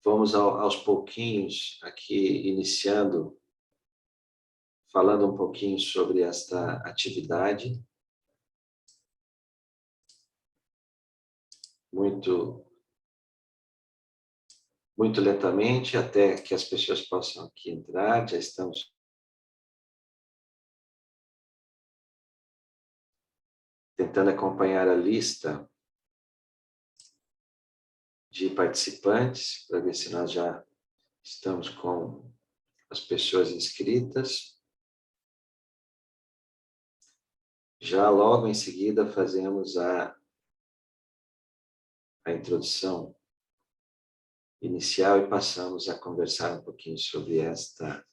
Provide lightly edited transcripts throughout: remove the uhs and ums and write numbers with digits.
Vamos aos pouquinhos aqui iniciando, falando um pouquinho sobre esta atividade. Muito lentamente, até que as pessoas possam aqui entrar. Já estamos tentando acompanhar a lista de participantes, para ver se nós já estamos com as pessoas inscritas. Já logo em seguida fazemos a introdução inicial e passamos a conversar um pouquinho sobre esta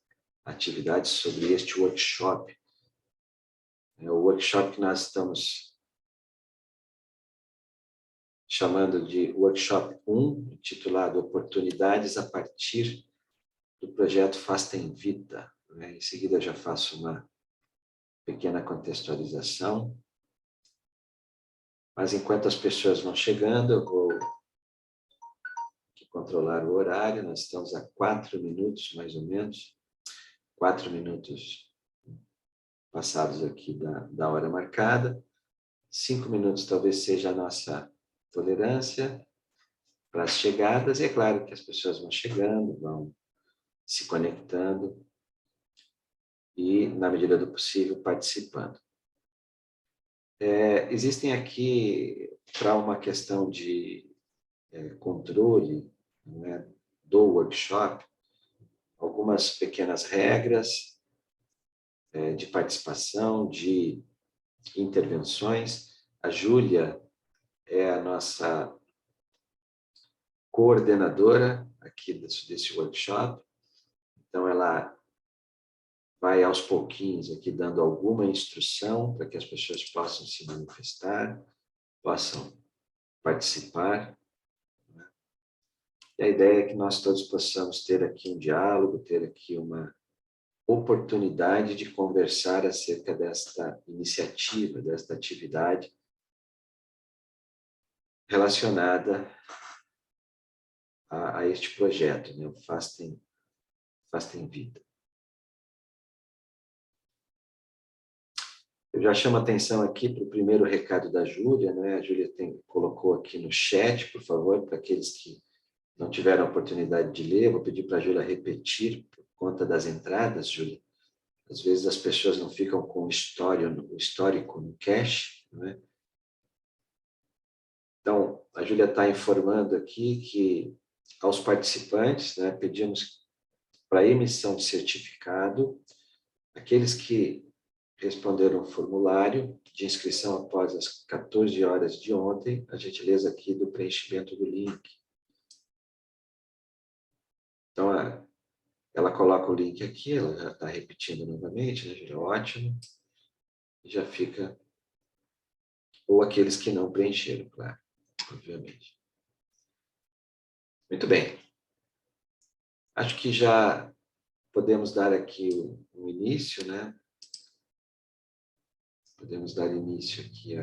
atividade, sobre este workshop. É o workshop que nós estamos chamando de Workshop 1, intitulado Oportunidades a partir do projeto Fastem Vita. Em seguida, eu já faço uma pequena contextualização. Mas enquanto as pessoas vão chegando, eu vou aqui controlar o horário. Nós estamos a 4 minutos, mais ou menos. 4 minutos passados aqui da hora marcada. 5 minutos talvez seja a nossa tolerância para as chegadas. E é claro que as pessoas vão chegando, vão se conectando e, na medida do possível, participando. Existem aqui, para uma questão de controle, né, do workshop, algumas pequenas regras de participação, de intervenções. A Júlia é a nossa coordenadora aqui desse workshop, então ela vai aos pouquinhos aqui dando alguma instrução para que as pessoas possam se manifestar, possam participar. E a ideia é que nós todos possamos ter aqui um diálogo, ter aqui uma oportunidade de conversar acerca desta iniciativa, desta atividade relacionada a este projeto, né? O Fastem Vita. Eu já chamo a atenção aqui para o primeiro recado da Júlia, né? A Júlia colocou aqui no chat, por favor, para aqueles que não tiveram a oportunidade de ler, vou pedir para a Júlia repetir por conta das entradas, Júlia. Às vezes as pessoas não ficam com o histórico no cache, né? Então, a Júlia está informando aqui que aos participantes, né, pedimos para emissão de certificado, aqueles que responderam o formulário de inscrição após as 14 horas de ontem, a gentileza aqui do preenchimento do link. Então, ela coloca o link aqui, ela já está repetindo novamente, né, Júlia? Ótimo. Já fica... Ou aqueles que não preencheram, claro, obviamente. Muito bem. Acho que já podemos dar aqui um início, né? Podemos dar início aqui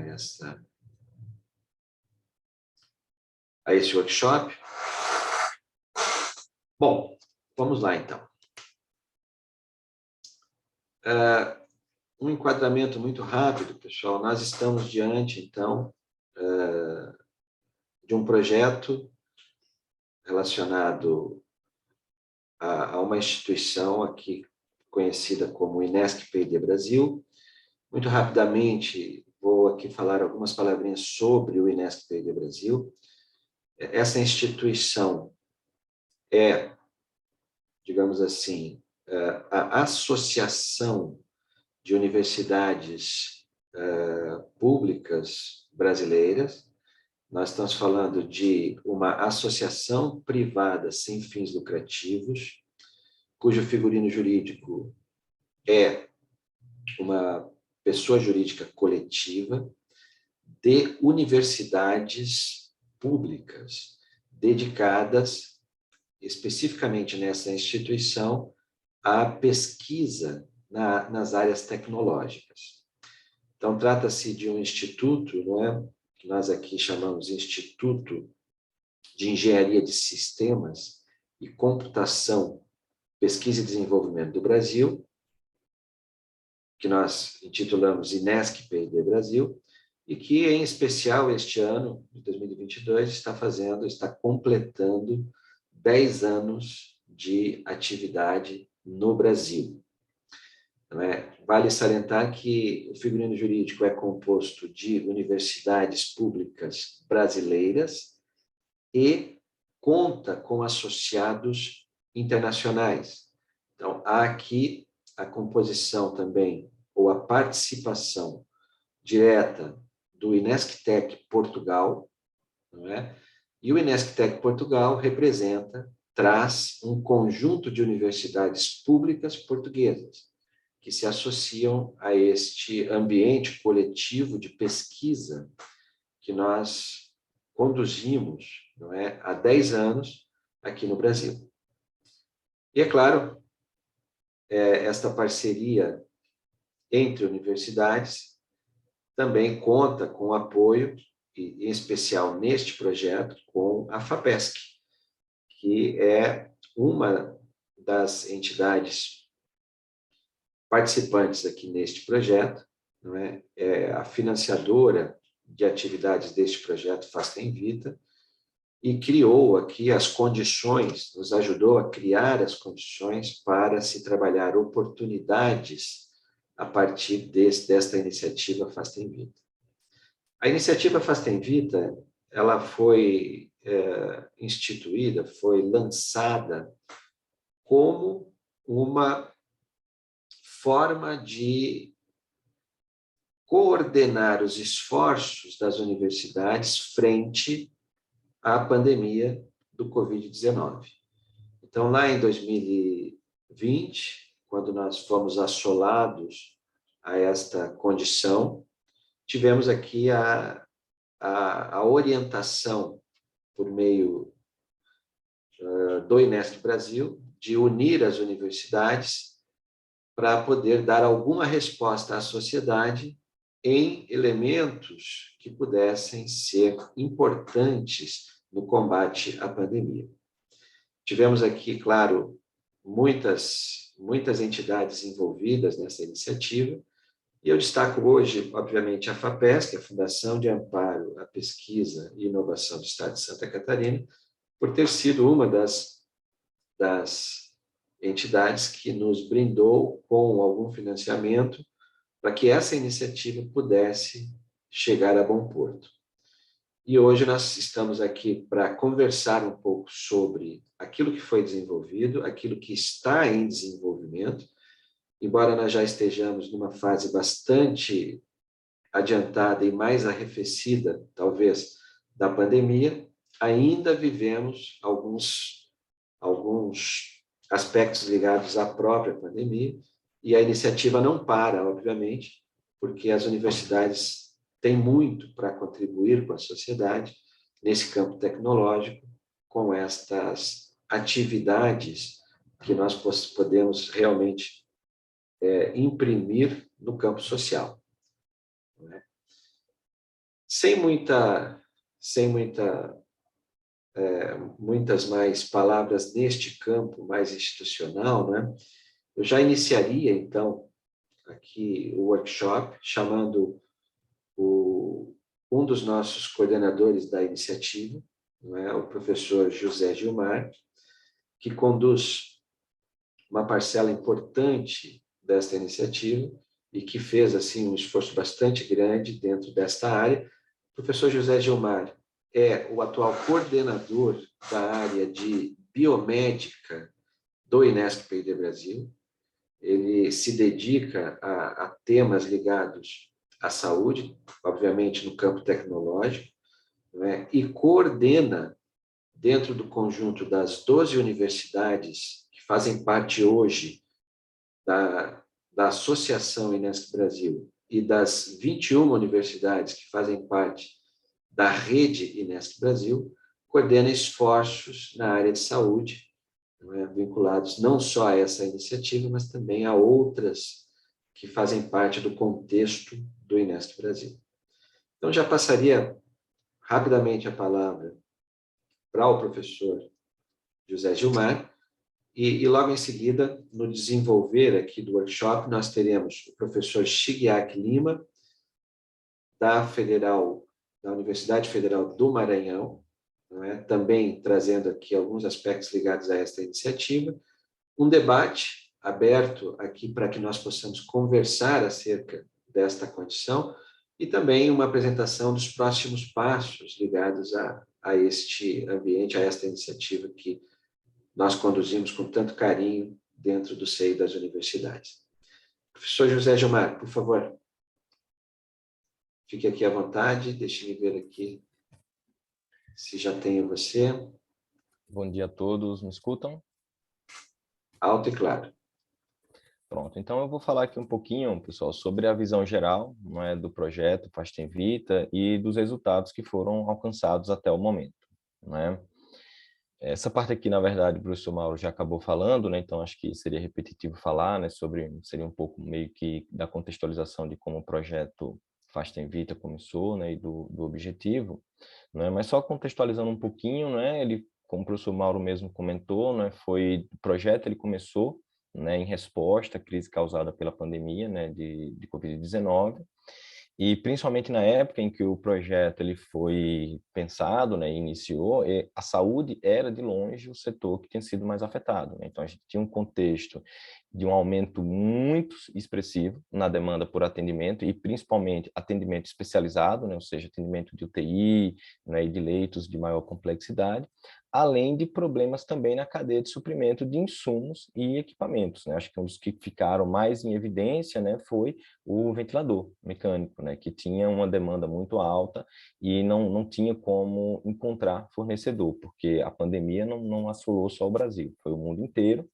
a esse workshop. Bom, vamos lá então. Um enquadramento muito rápido, pessoal. Nós estamos diante, então, de um projeto relacionado a uma instituição aqui conhecida como Inesc P&D Brasil. Muito rapidamente, vou aqui falar algumas palavrinhas sobre o Inesc P&D Brasil. Essa instituição é, digamos assim, a associação de universidades públicas brasileiras. Nós estamos falando de uma associação privada sem fins lucrativos, cujo figurino jurídico é uma pessoa jurídica coletiva de universidades públicas dedicadas especificamente nessa instituição à pesquisa nas áreas tecnológicas. Então, trata-se de um instituto, não é? Que nós aqui chamamos de Instituto de Engenharia de Sistemas e Computação, Pesquisa e Desenvolvimento do Brasil, que nós intitulamos INESC P&D Brasil, e que, em especial, este ano, de 2022, está completando 10 anos de atividade no Brasil. Não é? Vale salientar que o figurino jurídico é composto de universidades públicas brasileiras e conta com associados internacionais. Então, há aqui a composição também, ou a participação direta do Inesctec Portugal, não é? E o Inesctec Portugal traz um conjunto de universidades públicas portuguesas que se associam a este ambiente coletivo de pesquisa que nós conduzimos, não é, há 10 anos aqui no Brasil. E, é claro, esta parceria entre universidades também conta com o apoio, e, em especial neste projeto, com a FAPESC, que é uma das entidades participantes aqui neste projeto, não é? É a financiadora de atividades deste projeto Fastem Vita, e criou aqui as condições, nos ajudou a criar as condições para se trabalhar oportunidades a partir desta iniciativa Fastem Vita. A iniciativa Fastem Vita, ela foi instituída, foi lançada como uma forma de coordenar os esforços das universidades frente à pandemia do Covid-19. Então, lá em 2020, quando nós fomos assolados a esta condição, tivemos aqui a orientação por meio do INESC Brasil de unir as universidades para poder dar alguma resposta à sociedade em elementos que pudessem ser importantes no combate à pandemia. Tivemos aqui, claro, muitas entidades envolvidas nessa iniciativa, e eu destaco hoje, obviamente, a FAPESC, a Fundação de Amparo à Pesquisa e Inovação do Estado de Santa Catarina, por ter sido uma das entidades que nos brindou com algum financiamento para que essa iniciativa pudesse chegar a bom porto. E hoje nós estamos aqui para conversar um pouco sobre aquilo que foi desenvolvido, aquilo que está em desenvolvimento, embora nós já estejamos numa fase bastante adiantada e mais arrefecida, talvez, da pandemia, ainda vivemos alguns aspectos ligados à própria pandemia, e a iniciativa não para, obviamente, porque as universidades têm muito para contribuir com a sociedade nesse campo tecnológico, com estas atividades que nós podemos realmente imprimir no campo social. Não é? Sem muitas mais palavras neste campo mais institucional, né? Eu já iniciaria, então, aqui o workshop, chamando um dos nossos coordenadores da iniciativa, não é? O professor José Gilmar, que conduz uma parcela importante desta iniciativa e que fez assim um esforço bastante grande dentro desta área. O professor José Gilmar é o atual coordenador da área de biomédica do INESC P&D Brasil. Ele se dedica a temas ligados à saúde, obviamente no campo tecnológico, né? E coordena, dentro do conjunto das 12 universidades que fazem parte hoje da Associação INESC Brasil e das 21 universidades que fazem parte da rede INESC Brasil, coordena esforços na área de saúde, vinculados não só a essa iniciativa, mas também a outras que fazem parte do contexto do INESC Brasil. Então, já passaria rapidamente a palavra para o professor José Gilmar, e logo em seguida, no desenvolver aqui do workshop, nós teremos o professor Shigeaki Lima, da Universidade Federal do Maranhão, não é? Também trazendo aqui alguns aspectos ligados a esta iniciativa, um debate aberto aqui para que nós possamos conversar acerca desta condição e também uma apresentação dos próximos passos ligados a este ambiente, a esta iniciativa que nós conduzimos com tanto carinho dentro do seio das universidades. Professor José Gilmar, por favor, fique aqui à vontade, deixe-me ver aqui se já tenho você. Bom dia a todos, me escutam? Alto e claro. Pronto, então eu vou falar aqui um pouquinho, pessoal, sobre a visão geral, não é, do projeto Fastem Vita e dos resultados que foram alcançados até o momento, não é? Essa parte aqui, na verdade, o professor Mauro já acabou falando, né? Então acho que seria repetitivo falar, né, seria um pouco meio que da contextualização de como o projeto Fastem Vita começou, né, e do objetivo, né? Mas só contextualizando um pouquinho, né, ele, como o professor Mauro mesmo comentou, né, o projeto ele começou, né, em resposta à crise causada pela pandemia, né, de Covid-19, e principalmente na época em que o projeto ele foi pensado, né, iniciou, a saúde era de longe o setor que tinha sido mais afetado, né? Então a gente tinha um contexto de um aumento muito expressivo na demanda por atendimento e principalmente atendimento especializado, né, ou seja, atendimento de UTI, né, e de leitos de maior complexidade, além de problemas também na cadeia de suprimento de insumos e equipamentos, né? Acho que um dos que ficaram mais em evidência, né, foi o ventilador mecânico, né, que tinha uma demanda muito alta e não tinha como encontrar fornecedor, porque a pandemia não assolou só o Brasil, foi o mundo inteiro,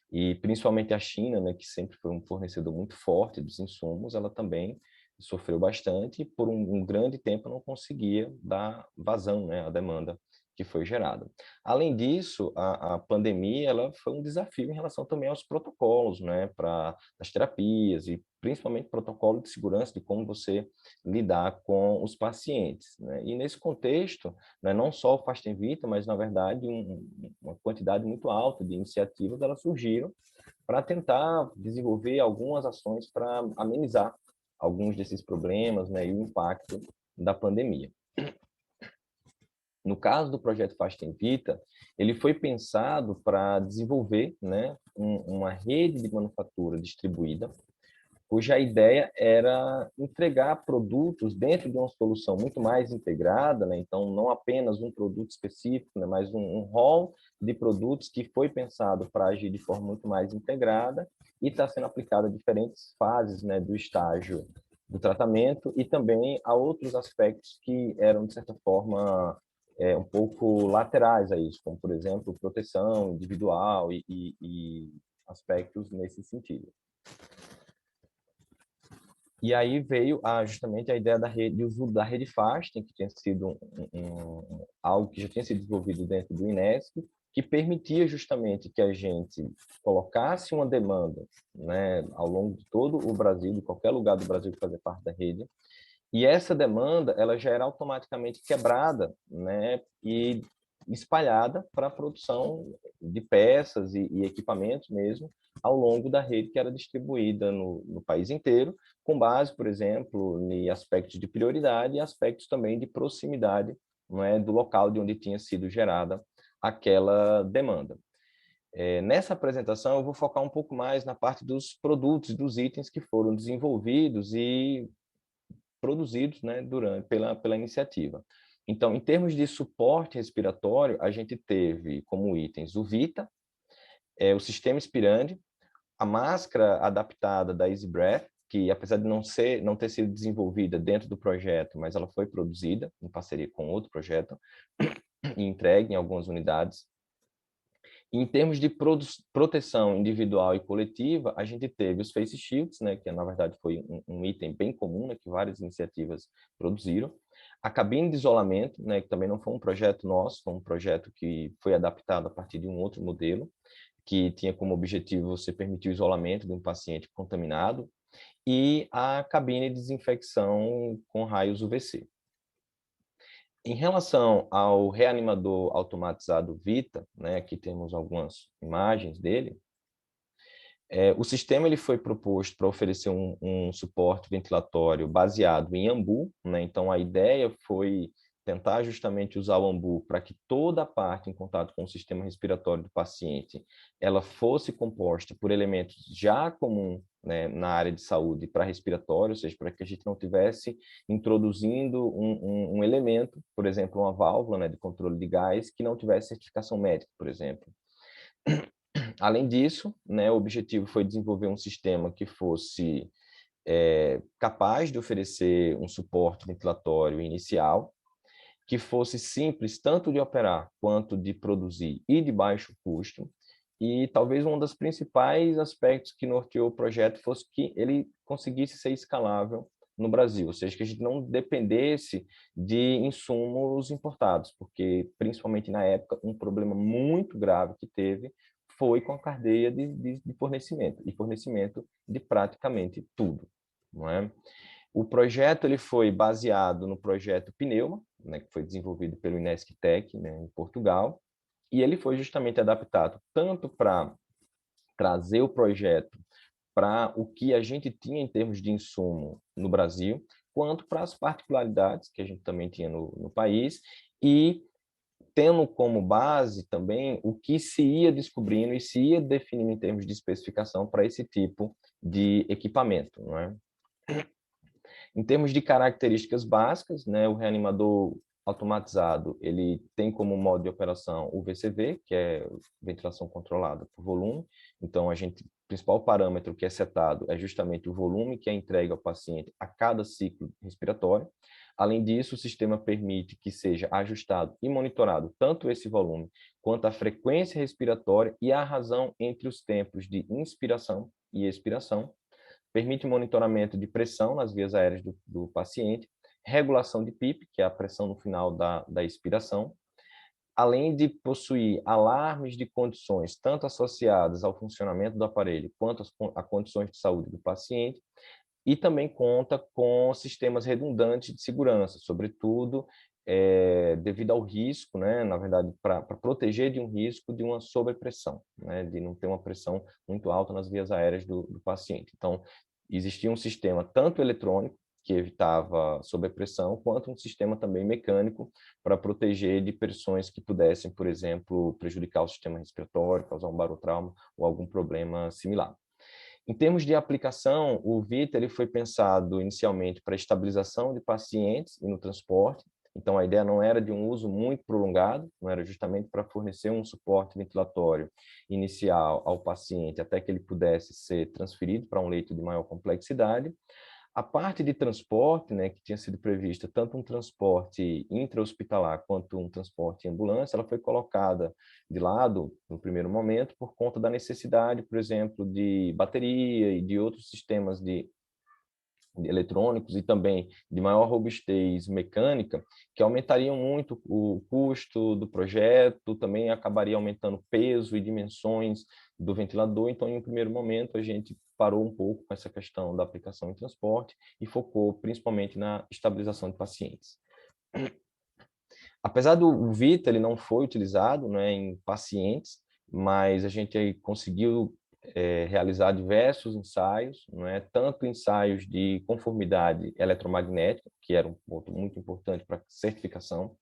e principalmente a China, né, que sempre foi um fornecedor muito forte dos insumos, ela também sofreu bastante e por um grande tempo não conseguia dar vazão, né, à demanda que foi gerada. Além disso, a pandemia ela foi um desafio em relação também aos protocolos, né, para as terapias e principalmente protocolo de segurança de como você lidar com os pacientes, né? E nesse contexto, né, não só o Fastem Vita, mas na verdade uma quantidade muito alta de iniciativas elas surgiram para tentar desenvolver algumas ações para amenizar alguns desses problemas, né, e o impacto da pandemia. No caso do projeto Fastem Vita, ele foi pensado para desenvolver, né, uma rede de manufatura distribuída, cuja ideia era entregar produtos dentro de uma solução muito mais integrada, né? Então, não apenas um produto específico, né? Mas um rol de produtos que foi pensado para agir de forma muito mais integrada e está sendo aplicado a diferentes fases, né, do estágio do tratamento e também a outros aspectos que eram, de certa forma, um pouco laterais a isso, como, por exemplo, proteção individual e aspectos nesse sentido. E aí veio justamente a ideia da rede, de uso da rede Fastem, que tinha sido algo que já tinha sido desenvolvido dentro do INESP, que permitia justamente que a gente colocasse uma demanda, né, ao longo de todo o Brasil, de qualquer lugar do Brasil que fazer parte da rede, e essa demanda ela já era automaticamente quebrada, né, e espalhada para a produção de peças e equipamentos mesmo ao longo da rede que era distribuída no país inteiro, com base, por exemplo, em aspectos de prioridade e aspectos também de proximidade, não é, do local de onde tinha sido gerada aquela demanda. Nessa apresentação, eu vou focar um pouco mais na parte dos produtos, dos itens que foram desenvolvidos e produzidos, né, pela iniciativa. Então, em termos de suporte respiratório, a gente teve como itens o Vita, o sistema expirante, a máscara adaptada da Easy Breath, que apesar de não ter sido desenvolvida dentro do projeto, mas ela foi produzida em parceria com outro projeto e entregue em algumas unidades. Em termos de proteção individual e coletiva, a gente teve os face shields, né, que na verdade foi um item bem comum, né, que várias iniciativas produziram. A cabine de isolamento, né, que também não foi um projeto nosso, foi um projeto que foi adaptado a partir de um outro modelo, que tinha como objetivo você permitir o isolamento de um paciente contaminado, e a cabine de desinfecção com raios UVC. Em relação ao reanimador automatizado Vita, né, aqui temos algumas imagens dele. O sistema ele foi proposto para oferecer um suporte ventilatório baseado em AMBU, né? Então a ideia foi tentar justamente usar o AMBU para que toda a parte em contato com o sistema respiratório do paciente ela fosse composta por elementos já comuns, né, na área de saúde para respiratório, ou seja, para que a gente não tivesse introduzindo um elemento, por exemplo, uma válvula, né, de controle de gás que não tivesse certificação médica, por exemplo. Além disso, né, o objetivo foi desenvolver um sistema que fosse capaz de oferecer um suporte ventilatório inicial, que fosse simples tanto de operar quanto de produzir e de baixo custo. E talvez um dos principais aspectos que norteou o projeto fosse que ele conseguisse ser escalável no Brasil, ou seja, que a gente não dependesse de insumos importados, porque, principalmente na época, um problema muito grave que teve foi com a cadeia de fornecimento, e fornecimento de praticamente tudo, não é? O projeto ele foi baseado no projeto Pneuma, né, que foi desenvolvido pelo Inesc-Tech, né, em Portugal, e ele foi justamente adaptado tanto para trazer o projeto para o que a gente tinha em termos de insumo no Brasil, quanto para as particularidades que a gente também tinha no país, e tendo como base também o que se ia descobrindo e se ia definindo em termos de especificação para esse tipo de equipamento, não é? Em termos de características básicas, né, o reanimador automatizado, ele tem como modo de operação o VCV, que é ventilação controlada por volume. Então, o principal parâmetro que é setado é justamente o volume que é entregue ao paciente a cada ciclo respiratório. Além disso, o sistema permite que seja ajustado e monitorado tanto esse volume quanto a frequência respiratória e a razão entre os tempos de inspiração e expiração. Permite monitoramento de pressão nas vias aéreas do paciente, regulação de PIP, que é a pressão no final da expiração, além de possuir alarmes de condições tanto associadas ao funcionamento do aparelho quanto a condições de saúde do paciente, e também conta com sistemas redundantes de segurança, sobretudo devido ao risco, né, na verdade, para proteger de um risco de uma sobrepressão, né, de não ter uma pressão muito alta nas vias aéreas do paciente. Então, existia um sistema tanto eletrônico, que evitava sobrepressão, quanto um sistema também mecânico para proteger de pressões que pudessem, por exemplo, prejudicar o sistema respiratório, causar um barotrauma ou algum problema similar. Em termos de aplicação, o Vita ele foi pensado inicialmente para estabilização de pacientes e no transporte. Então, a ideia não era de um uso muito prolongado, não era justamente para fornecer um suporte ventilatório inicial ao paciente até que ele pudesse ser transferido para um leito de maior complexidade. A parte de transporte, né, que tinha sido prevista tanto um transporte intra-hospitalar quanto um transporte em ambulância, ela foi colocada de lado no primeiro momento por conta da necessidade, por exemplo, de bateria e de outros sistemas de eletrônicos e também de maior robustez mecânica, que aumentariam muito o custo do projeto, também acabaria aumentando peso e dimensões do ventilador. Então, em um primeiro momento, a gente parou um pouco com essa questão da aplicação em transporte e focou principalmente na estabilização de pacientes. Apesar do Vita, ele não foi utilizado, né, em pacientes, mas a gente conseguiu realizar diversos ensaios, né, tanto ensaios de conformidade eletromagnética, que era um ponto muito importante para a certificação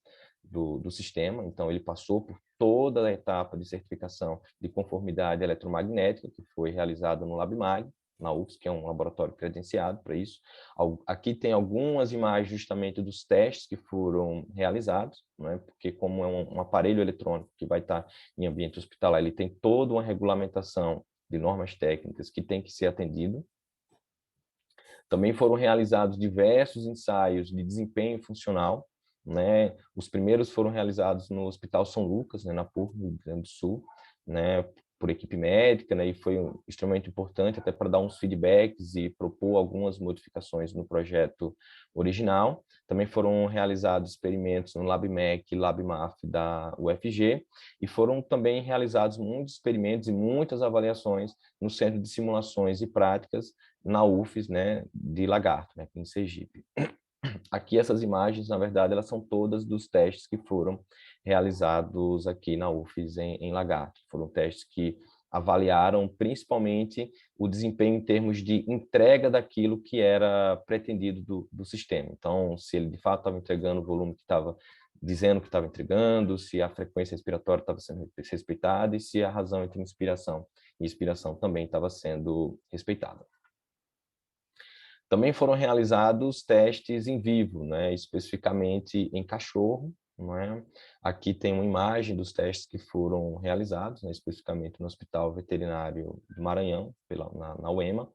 do sistema. Então, ele passou por toda a etapa de certificação de conformidade eletromagnética, que foi realizada no LabMag, na UFSC, que é um laboratório credenciado para isso. Aqui tem algumas imagens justamente dos testes que foram realizados, né? Porque como é um aparelho eletrônico que vai estar em ambiente hospitalar, ele tem toda uma regulamentação de normas técnicas que tem que ser atendido. Também foram realizados diversos ensaios de desempenho funcional, né? Os primeiros foram realizados no Hospital São Lucas, né, na PUC, no Rio Grande do Sul, né, por equipe médica, né, e foi extremamente importante até para dar uns feedbacks e propor algumas modificações no projeto original. Também foram realizados experimentos no LabMec e LabMAF da UFG, e foram também realizados muitos experimentos e muitas avaliações no Centro de Simulações e Práticas na UFES, né, de Lagarto, né, em Sergipe. Aqui essas imagens, na verdade, elas são todas dos testes que foram realizados aqui na UFES em Lagarto. Foram testes que avaliaram principalmente o desempenho em termos de entrega daquilo que era pretendido do sistema. Então, se ele de fato estava entregando o volume que estava dizendo que estava entregando, se a frequência respiratória estava sendo respeitada e se a razão entre inspiração e expiração também estava sendo respeitada. Também foram realizados testes em vivo, né, especificamente em cachorro. Não é? Aqui tem uma imagem dos testes que foram realizados, né, especificamente no Hospital Veterinário do Maranhão, na UEMA.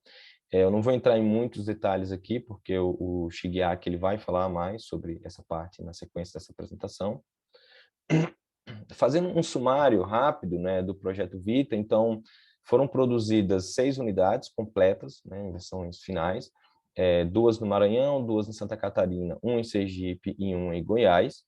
Eu não vou entrar em muitos detalhes aqui, porque o Shigeaki ele vai falar mais sobre essa parte na sequência dessa apresentação. Fazendo um sumário rápido, né, do projeto Vita, então, foram produzidas 6 unidades completas, né, em versões finais, 2 no Maranhão, 2 em Santa Catarina, 1 em Sergipe e 1 em Goiás.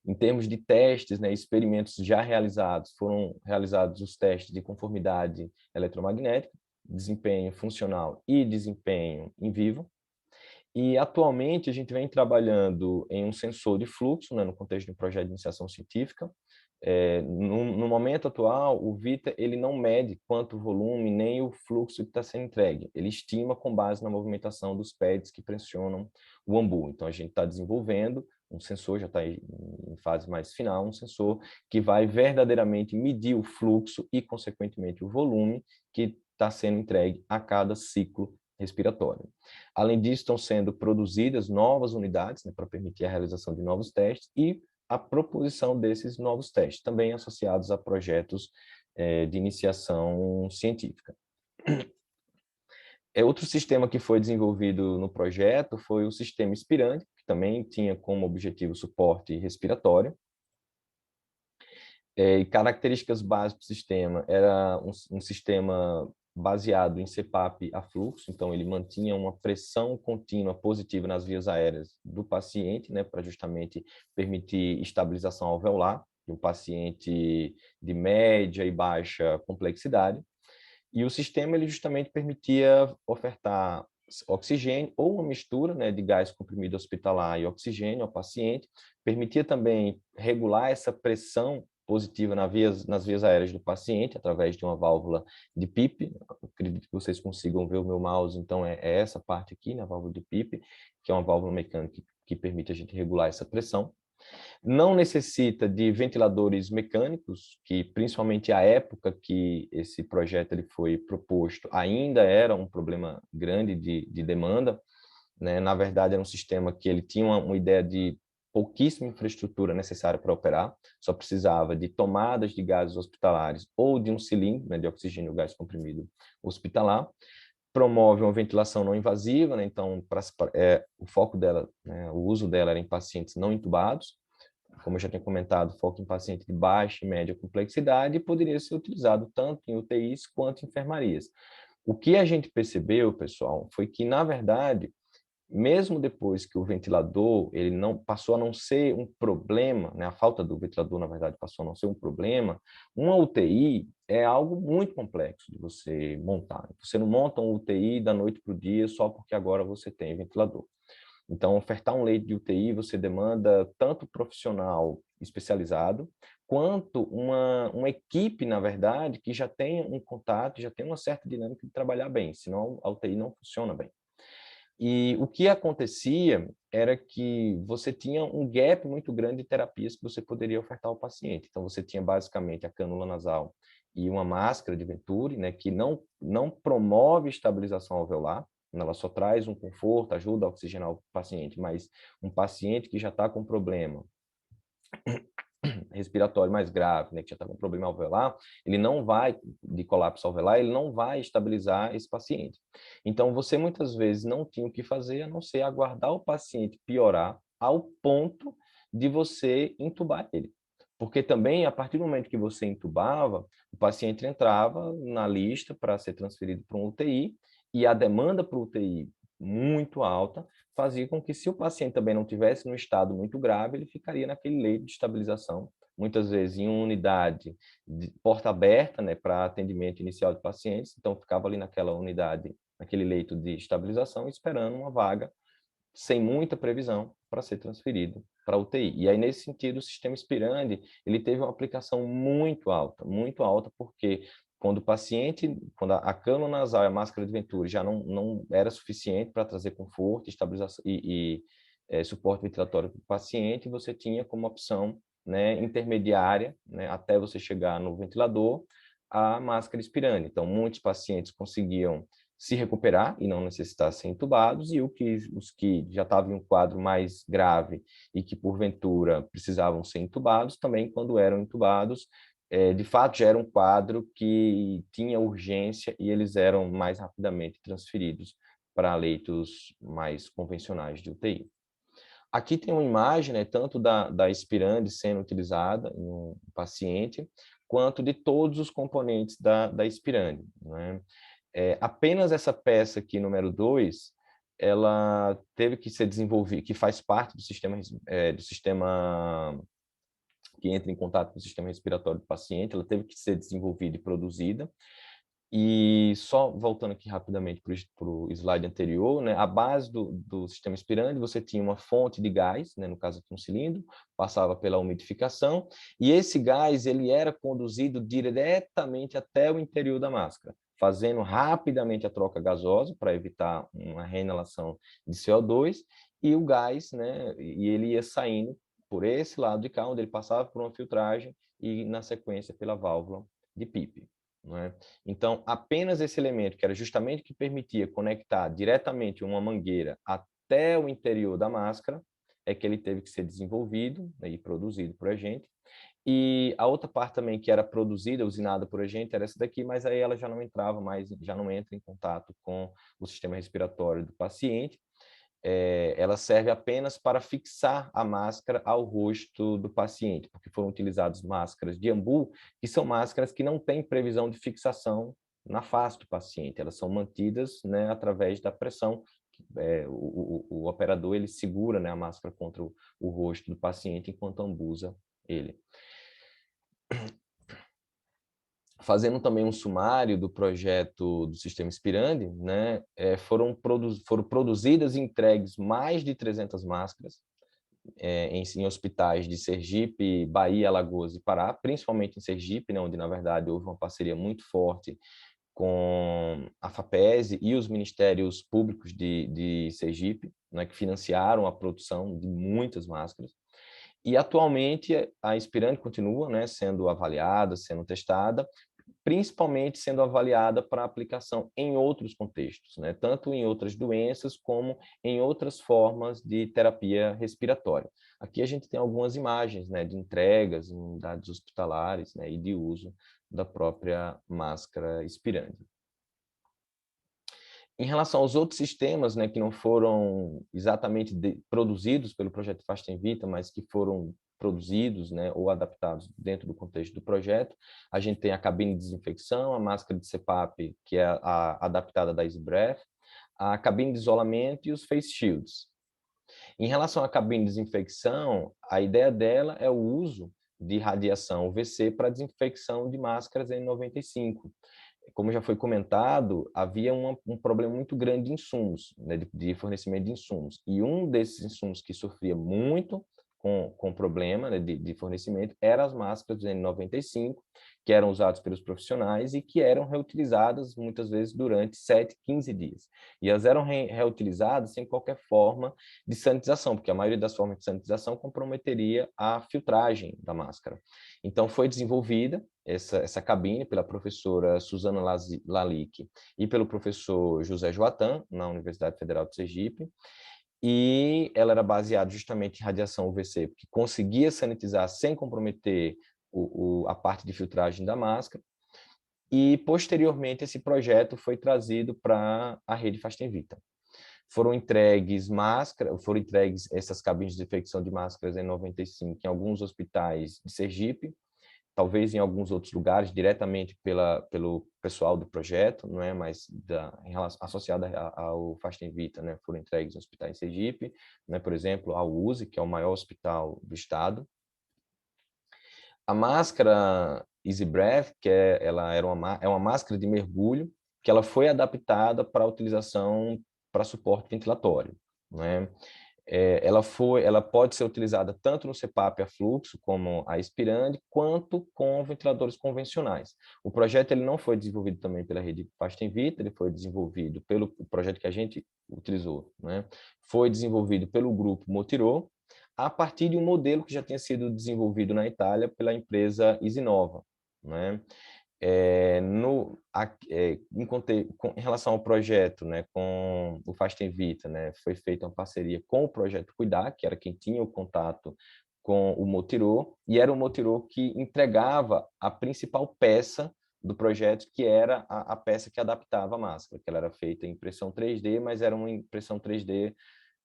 Em termos de testes, né, experimentos já realizados, foram realizados os testes de conformidade eletromagnética, desempenho funcional e desempenho em vivo. E, atualmente, a gente vem trabalhando em um sensor de fluxo, né, no contexto de um projeto de iniciação científica. No momento atual, o Vita ele não mede quanto volume nem o fluxo que está sendo entregue. Ele estima com base na movimentação dos pads que pressionam o ambu. Então, a gente está desenvolvendo um sensor, já está em fase mais final, um sensor que vai verdadeiramente medir o fluxo e, consequentemente, o volume que está sendo entregue a cada ciclo respiratório. Além disso, estão sendo produzidas novas unidades, né, para permitir a realização de novos testes e a proposição desses novos testes, também associados a projetos de iniciação científica. Outro sistema que foi desenvolvido no projeto foi o sistema Spirante, que também tinha como objetivo suporte respiratório. E características básicas do sistema era um sistema baseado em CPAP a fluxo, então ele mantinha uma pressão contínua positiva nas vias aéreas do paciente, né, para justamente permitir estabilização alveolar de um paciente de média e baixa complexidade. E o sistema ele justamente permitia ofertar oxigênio ou uma mistura, né, de gás comprimido hospitalar e oxigênio ao paciente, permitia também regular essa pressão positiva nas vias aéreas do paciente, através de uma válvula de PIP. Acredito que vocês consigam ver o meu mouse, então é essa parte aqui, na válvula de PIP, que é uma válvula mecânica que permite a gente regular essa pressão. Não necessita de ventiladores mecânicos, que principalmente à época que esse projeto ele foi proposto, ainda era um problema grande de demanda, né? Na verdade, era um sistema que ele tinha uma ideia de pouquíssima infraestrutura necessária para operar, só precisava de tomadas de gases hospitalares ou de um cilindro, né, de oxigênio gás comprimido hospitalar. Promove uma ventilação não invasiva, né? Então o foco dela, né, o uso dela era em pacientes não intubados, como eu já tinha comentado, foco em paciente de baixa e média complexidade, e poderia ser utilizado tanto em UTIs quanto em enfermarias. O que a gente percebeu, pessoal, foi que, na verdade, mesmo depois que o ventilador ele não passou a não ser um problema, né, a falta do ventilador, na verdade, passou a não ser um problema, uma UTI é algo muito complexo de você montar. Você não monta um UTI da noite para o dia só porque agora você tem ventilador. Então, ofertar um leito de UTI, você demanda tanto profissional especializado, quanto uma equipe, na verdade, que já tenha um contato, já tenha uma certa dinâmica de trabalhar bem, senão a UTI não funciona bem. E o que acontecia era que você tinha um gap muito grande de terapias que você poderia ofertar ao paciente. Então, você tinha basicamente a cânula nasal e uma máscara de Venturi, né, que não promove estabilização alveolar, ela só traz um conforto, ajuda a oxigenar o paciente, mas um paciente que já está com problema respiratório mais grave, né, que já está com problema alveolar, ele não vai, de colapso alveolar, ele não vai estabilizar esse paciente. Então, você muitas vezes não tinha o que fazer a não ser aguardar o paciente piorar ao ponto de você intubar ele. Porque também, a partir do momento que você intubava, o paciente entrava na lista para ser transferido para um UTI, e a demanda para o UTI muito alta, fazia com que, se o paciente também não tivesse num estado muito grave, ele ficaria naquele leito de estabilização, muitas vezes em uma unidade de porta aberta, né, para atendimento inicial de pacientes, então ficava ali naquela unidade, naquele leito de estabilização, esperando uma vaga sem muita previsão para ser transferido para a UTI. E aí, nesse sentido, o sistema Spirandi, ele teve uma aplicação muito alta, porque quando o paciente, quando a cânula nasal e a máscara de Venturi já não era suficiente para trazer conforto, estabilização suporte ventilatório para o paciente, você tinha como opção, né, intermediária, né, até você chegar no ventilador, a máscara Spirandi. Então, muitos pacientes conseguiam se recuperar e não necessitar ser entubados, e os que já estavam em um quadro mais grave e que, porventura, precisavam ser entubados, também, quando eram entubados, de fato, já era um quadro que tinha urgência e eles eram mais rapidamente transferidos para leitos mais convencionais de UTI. Aqui tem uma imagem, né, tanto da Spirandi sendo utilizada em um paciente, quanto de todos os componentes da Spirandi, né? Apenas essa peça aqui, número 2, ela teve que ser desenvolvida, que faz parte do sistema que entra em contato com o sistema respiratório do paciente, ela teve que ser desenvolvida e produzida. E só voltando aqui rapidamente para o slide anterior, né, a base do sistema Spirandi, você tinha uma fonte de gás, né, no caso aqui um cilindro, passava pela umidificação, e esse gás ele era conduzido diretamente até o interior da máscara, fazendo rapidamente a troca gasosa para evitar uma reinalação de CO2, e o gás, né, e ele ia saindo por esse lado de cá, onde ele passava por uma filtragem e, na sequência, pela válvula de PIP. Não é? Então, apenas esse elemento, que era justamente o que permitia conectar diretamente uma mangueira até o interior da máscara, é que ele teve que ser desenvolvido, né, e produzido por a gente. E a outra parte também que era produzida, usinada por a gente, era essa daqui, mas aí ela já não entrava mais, já não entra em contato com o sistema respiratório do paciente. Ela serve apenas para fixar a máscara ao rosto do paciente, porque foram utilizadas máscaras de ambu, que são máscaras que não têm previsão de fixação na face do paciente, elas são mantidas, né, através da pressão. O operador ele segura, né, a máscara contra o rosto do paciente enquanto ambusa ele. Fazendo também um sumário do projeto do sistema Spirandi, né, foram produzidas e entregues mais de 300 máscaras em hospitais de Sergipe, Bahia, Alagoas e Pará, principalmente em Sergipe, né, onde, na verdade, houve uma parceria muito forte com a FAPESE e os ministérios públicos de Sergipe, né, que financiaram a produção de muitas máscaras. E, atualmente, a Spirandi continua, né, sendo avaliada, sendo testada, principalmente sendo avaliada para aplicação em outros contextos, né? Tanto em outras doenças como em outras formas de terapia respiratória. Aqui a gente tem algumas imagens, né, de entregas em unidades hospitalares, né, e de uso da própria máscara Spirandi. Em relação aos outros sistemas, né, que não foram exatamente produzidos pelo projeto Fast Vita, mas que foram produzidos, né, ou adaptados dentro do contexto do projeto, a gente tem a cabine de desinfecção, a máscara de CPAP, que é a adaptada da EasyBreath, a cabine de isolamento e os face shields. Em relação à cabine de desinfecção, a ideia dela é o uso de radiação UVC para desinfecção de máscaras N95. Como já foi comentado, havia um problema muito grande de insumos, né, de fornecimento de insumos. E um desses insumos que sofria muito com problema, né, de fornecimento eram as máscaras N95, que eram usadas pelos profissionais e que eram reutilizadas muitas vezes durante 7, 15 dias. E elas eram reutilizadas sem qualquer forma de sanitização, porque a maioria das formas de sanitização comprometeria a filtragem da máscara. Então, foi desenvolvida essa cabine pela professora Suzana Lalique e pelo professor José Joatan, na Universidade Federal de Sergipe, e ela era baseada justamente em radiação UVC, que conseguia sanitizar sem comprometer a parte de filtragem da máscara, e posteriormente esse projeto foi trazido para a rede Fast Vita. Foram entregues essas cabines de desinfecção de máscaras N95 em alguns hospitais de Sergipe, talvez em alguns outros lugares, diretamente pelo pessoal do projeto, não é, mas associada ao Fast Vita, né, foram entregues em hospitais em Sergipe, né, por exemplo, ao USE, que é o maior hospital do estado. A máscara EasyBreath, ela é uma máscara de mergulho, que ela foi adaptada para utilização para suporte ventilatório. né? Ela pode ser utilizada tanto no CPAP a fluxo, como a expirande, quanto com ventiladores convencionais. O projeto ele não foi desenvolvido também pela rede Pastem Vita, ele foi desenvolvido pelo projeto que a gente utilizou, né? Foi desenvolvido pelo grupo Motirô, a partir de um modelo que já tinha sido desenvolvido na Itália pela empresa Isinova, né? Em relação ao projeto, né, com o Fastem Vita, né, foi feita uma parceria com o Projeto Cuidar, que era quem tinha o contato com o Motirô, e era o Motirô que entregava a principal peça do projeto, que era a peça que adaptava a máscara, que ela era feita em impressão 3D, mas era uma impressão 3D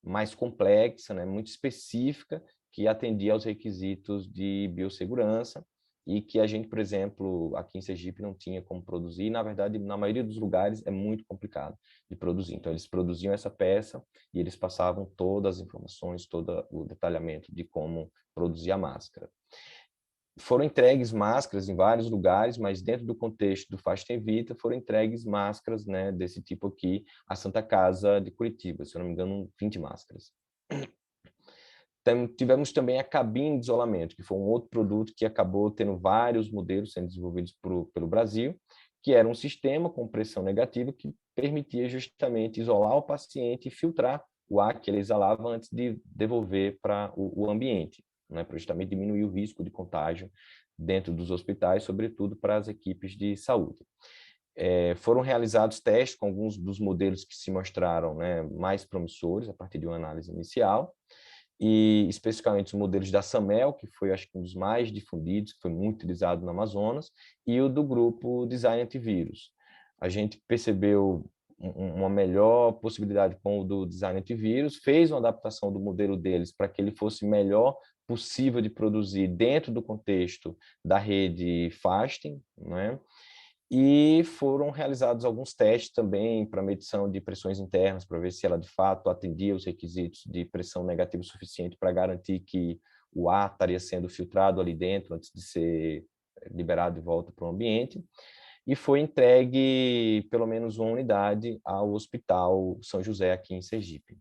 mais complexa, né, muito específica, que atendia aos requisitos de biossegurança, e que a gente, por exemplo, aqui em Sergipe não tinha como produzir, e, na verdade, na maioria dos lugares é muito complicado de produzir. Então, eles produziam essa peça e eles passavam todas as informações, todo o detalhamento de como produzir a máscara. Foram entregues máscaras em vários lugares, mas dentro do contexto do Fastem Vita foram entregues máscaras, né, desse tipo aqui, à Santa Casa de Curitiba, se eu não me engano, 20 máscaras. Tivemos também a cabine de isolamento, que foi um outro produto que acabou tendo vários modelos sendo desenvolvidos pelo Brasil, que era um sistema com pressão negativa que permitia justamente isolar o paciente e filtrar o ar que ele exalava antes de devolver para o ambiente, né, para justamente diminuir o risco de contágio dentro dos hospitais, sobretudo para as equipes de saúde. Foram realizados testes com alguns dos modelos que se mostraram, né, mais promissores a partir de uma análise inicial, e especificamente os modelos da Samel, que foi, acho que, um dos mais difundidos, que foi muito utilizado no Amazonas, e o do grupo Design Antivírus. A gente percebeu uma melhor possibilidade com o do Design Antivírus, fez uma adaptação do modelo deles para que ele fosse melhor possível de produzir dentro do contexto da rede Fastem, né? E foram realizados alguns testes também para medição de pressões internas, para ver se ela de fato atendia os requisitos de pressão negativa suficiente para garantir que o ar estaria sendo filtrado ali dentro antes de ser liberado de volta para o ambiente. E foi entregue pelo menos uma unidade ao Hospital São José aqui em Sergipe.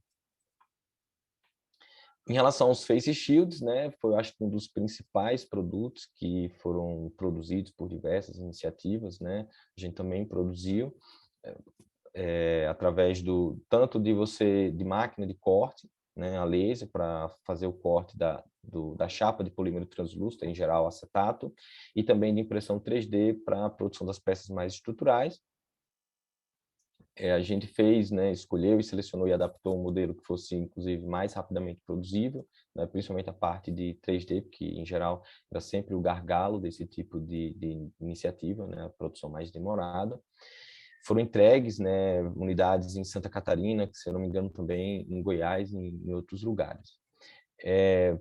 Em relação aos face shields, né, foi, acho que, um dos principais produtos que foram produzidos por diversas iniciativas, né, a gente também produziu, através tanto de máquina de corte, né, a laser, para fazer o corte da chapa de polímero translúcido, em geral acetato, e também de impressão 3D para a produção das peças mais estruturais. A gente fez, né, escolheu e selecionou e adaptou um modelo que fosse, inclusive, mais rapidamente produzível, né, principalmente a parte de 3D, porque, em geral, era sempre o gargalo desse tipo de iniciativa, né, a produção mais demorada. Foram entregues, né, unidades em Santa Catarina, que, se eu não me engano, também em Goiás e em outros lugares.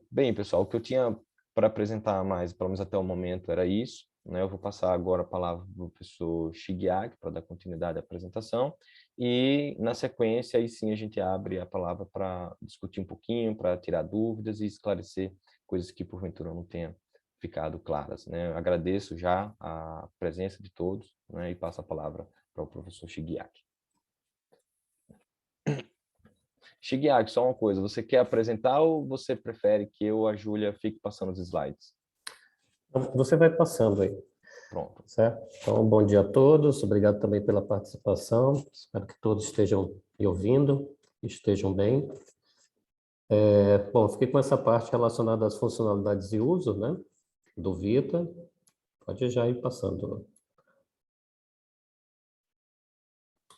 Bem, pessoal, o que eu tinha para apresentar mais, pelo menos até o momento, era isso, né? Eu vou passar agora a palavra para o professor Shigeaki para dar continuidade à apresentação, e, na sequência, aí sim a gente abre a palavra para discutir um pouquinho, para tirar dúvidas e esclarecer coisas que, porventura, não tenham ficado claras, né? Eu agradeço já a presença de todos, né, e passo a palavra para o professor Shigeaki. Shigeaki, só uma coisa, você quer apresentar ou você prefere que eu ou a Júlia fique passando os slides? Você vai passando aí. Pronto. Certo? Então, bom dia a todos, obrigado também pela participação, espero que todos estejam me ouvindo, estejam bem. Bom, fiquei com essa parte relacionada às funcionalidades e uso, né, do Vita, pode já ir passando.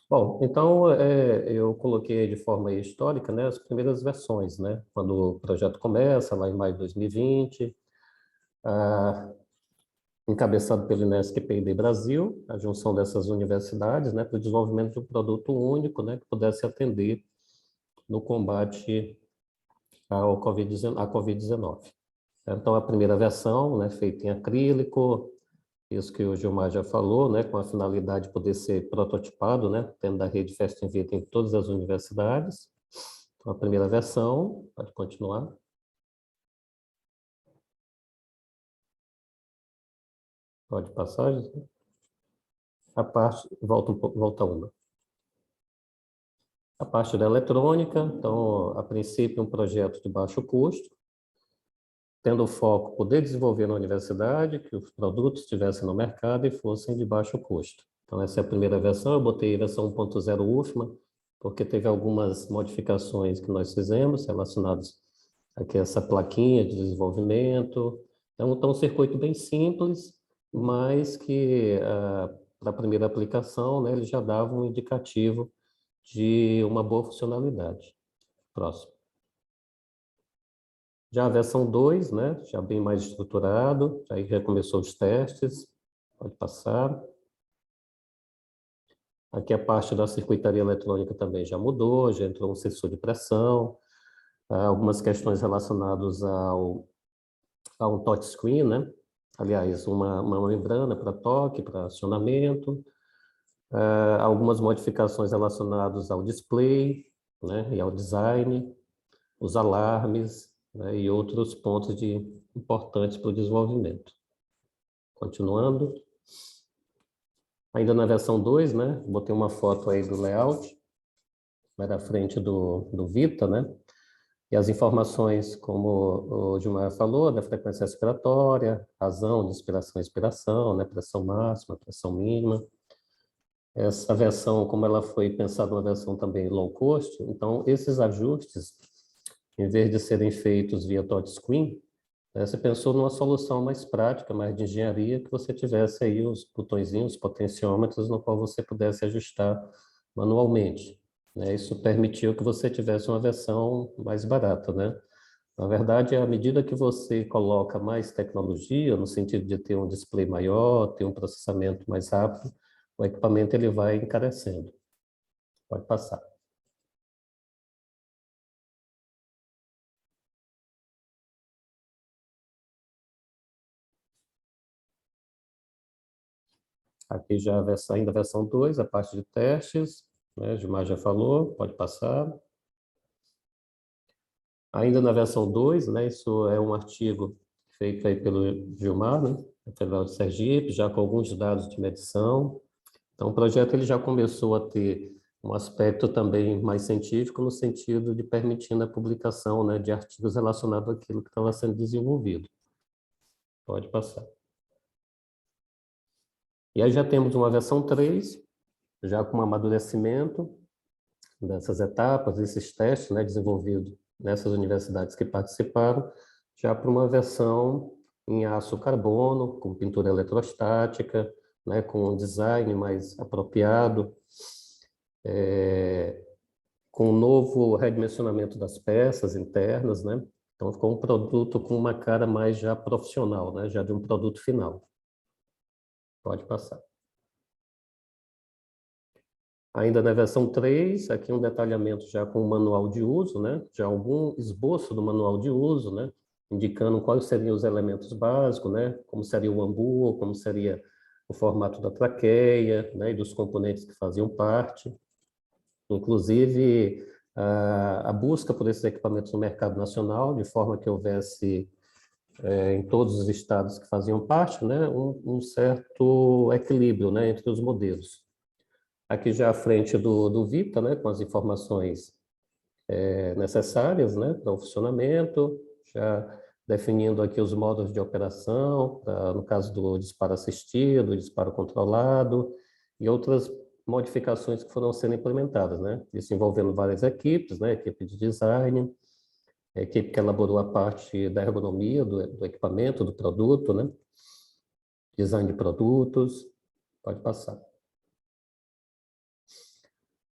Bom, então, eu coloquei de forma histórica, né, as primeiras versões, né, quando o projeto começa, lá em maio de 2020, encabeçado pelo INESC e PIB Brasil, a junção dessas universidades, né, para o desenvolvimento de um produto único, né, que pudesse atender no combate ao Covid-19. Então, a primeira versão, né, feita em acrílico, isso que o Gilmar já falou, né, com a finalidade de poder ser prototipado, né, tendo da rede Fastem Vita em todas as universidades. Então, a primeira versão, pode continuar. Pode passar. A parte, volta uma. A parte da eletrônica, então, a princípio, um projeto de baixo custo, tendo o foco poder desenvolver na universidade, que os produtos estivessem no mercado e fossem de baixo custo. Então, essa é a primeira versão. Eu botei a versão 1.0 UFMA, porque teve algumas modificações que nós fizemos relacionadas aqui a essa plaquinha de desenvolvimento. Então, um circuito bem simples, mas que, para a primeira aplicação, né, ele já dava um indicativo de uma boa funcionalidade. Próximo. Já a versão 2, né, já bem mais estruturado, aí já começou os testes, pode passar. Aqui a parte da circuitaria eletrônica também já mudou, já entrou um sensor de pressão, algumas questões relacionadas a um touchscreen, né? Aliás, uma membrana para toque, para acionamento, algumas modificações relacionadas ao display, né, e ao design, os alarmes, né, e outros pontos importantes para o desenvolvimento. Continuando. Ainda na versão 2, né, botei uma foto aí do layout, vai da frente do Vita, né, e as informações, como o Gilmar falou, da frequência respiratória, razão de inspiração e expiração, né, pressão máxima, pressão mínima. Essa versão, como ela foi pensada uma versão também low cost, então esses ajustes, em vez de serem feitos via touchscreen, você pensou numa solução mais prática, mais de engenharia, que você tivesse aí os botõezinhos, os potenciômetros, no qual você pudesse ajustar manualmente, né? Isso permitiu que você tivesse uma versão mais barata, né? Na verdade, à medida que você coloca mais tecnologia, no sentido de ter um display maior, ter um processamento mais rápido, o equipamento ele vai encarecendo. Pode passar. Aqui já ainda a versão 2, a parte de testes, né? O Gilmar já falou, pode passar. Ainda na versão 2, né? Isso é um artigo feito aí pelo Gilmar, né? Federal de Sergipe, já com alguns dados de medição. Então, o projeto ele já começou a ter um aspecto também mais científico, no sentido de permitindo a publicação, né, de artigos relacionados àquilo que estava sendo desenvolvido. Pode passar. E aí já temos uma versão 3, já com um amadurecimento dessas etapas, desses testes, né, desenvolvidos nessas universidades que participaram, já para uma versão em aço carbono, com pintura eletrostática, né, com um design mais apropriado, com um novo redimensionamento das peças internas, né? Então ficou um produto com uma cara mais já profissional, né, já de um produto final. Pode passar. Ainda na versão 3, aqui um detalhamento já com o manual de uso, né? Já algum esboço do manual de uso, né? Indicando quais seriam os elementos básicos, né? Como seria o ambu, como seria o formato da traqueia, né? E dos componentes que faziam parte. Inclusive, a busca por esses equipamentos no mercado nacional, de forma que houvesse em todos os estados que faziam parte, né? Um certo equilíbrio, né? Entre os modelos. Aqui já à frente do Vita, né, com as informações necessárias, né, para o funcionamento, já definindo aqui os modos de operação, no caso do disparo assistido, disparo controlado, e outras modificações que foram sendo implementadas, né, isso envolvendo várias equipes, né, equipe de design, a equipe que elaborou a parte da ergonomia do equipamento, do produto, né, design de produtos, pode passar.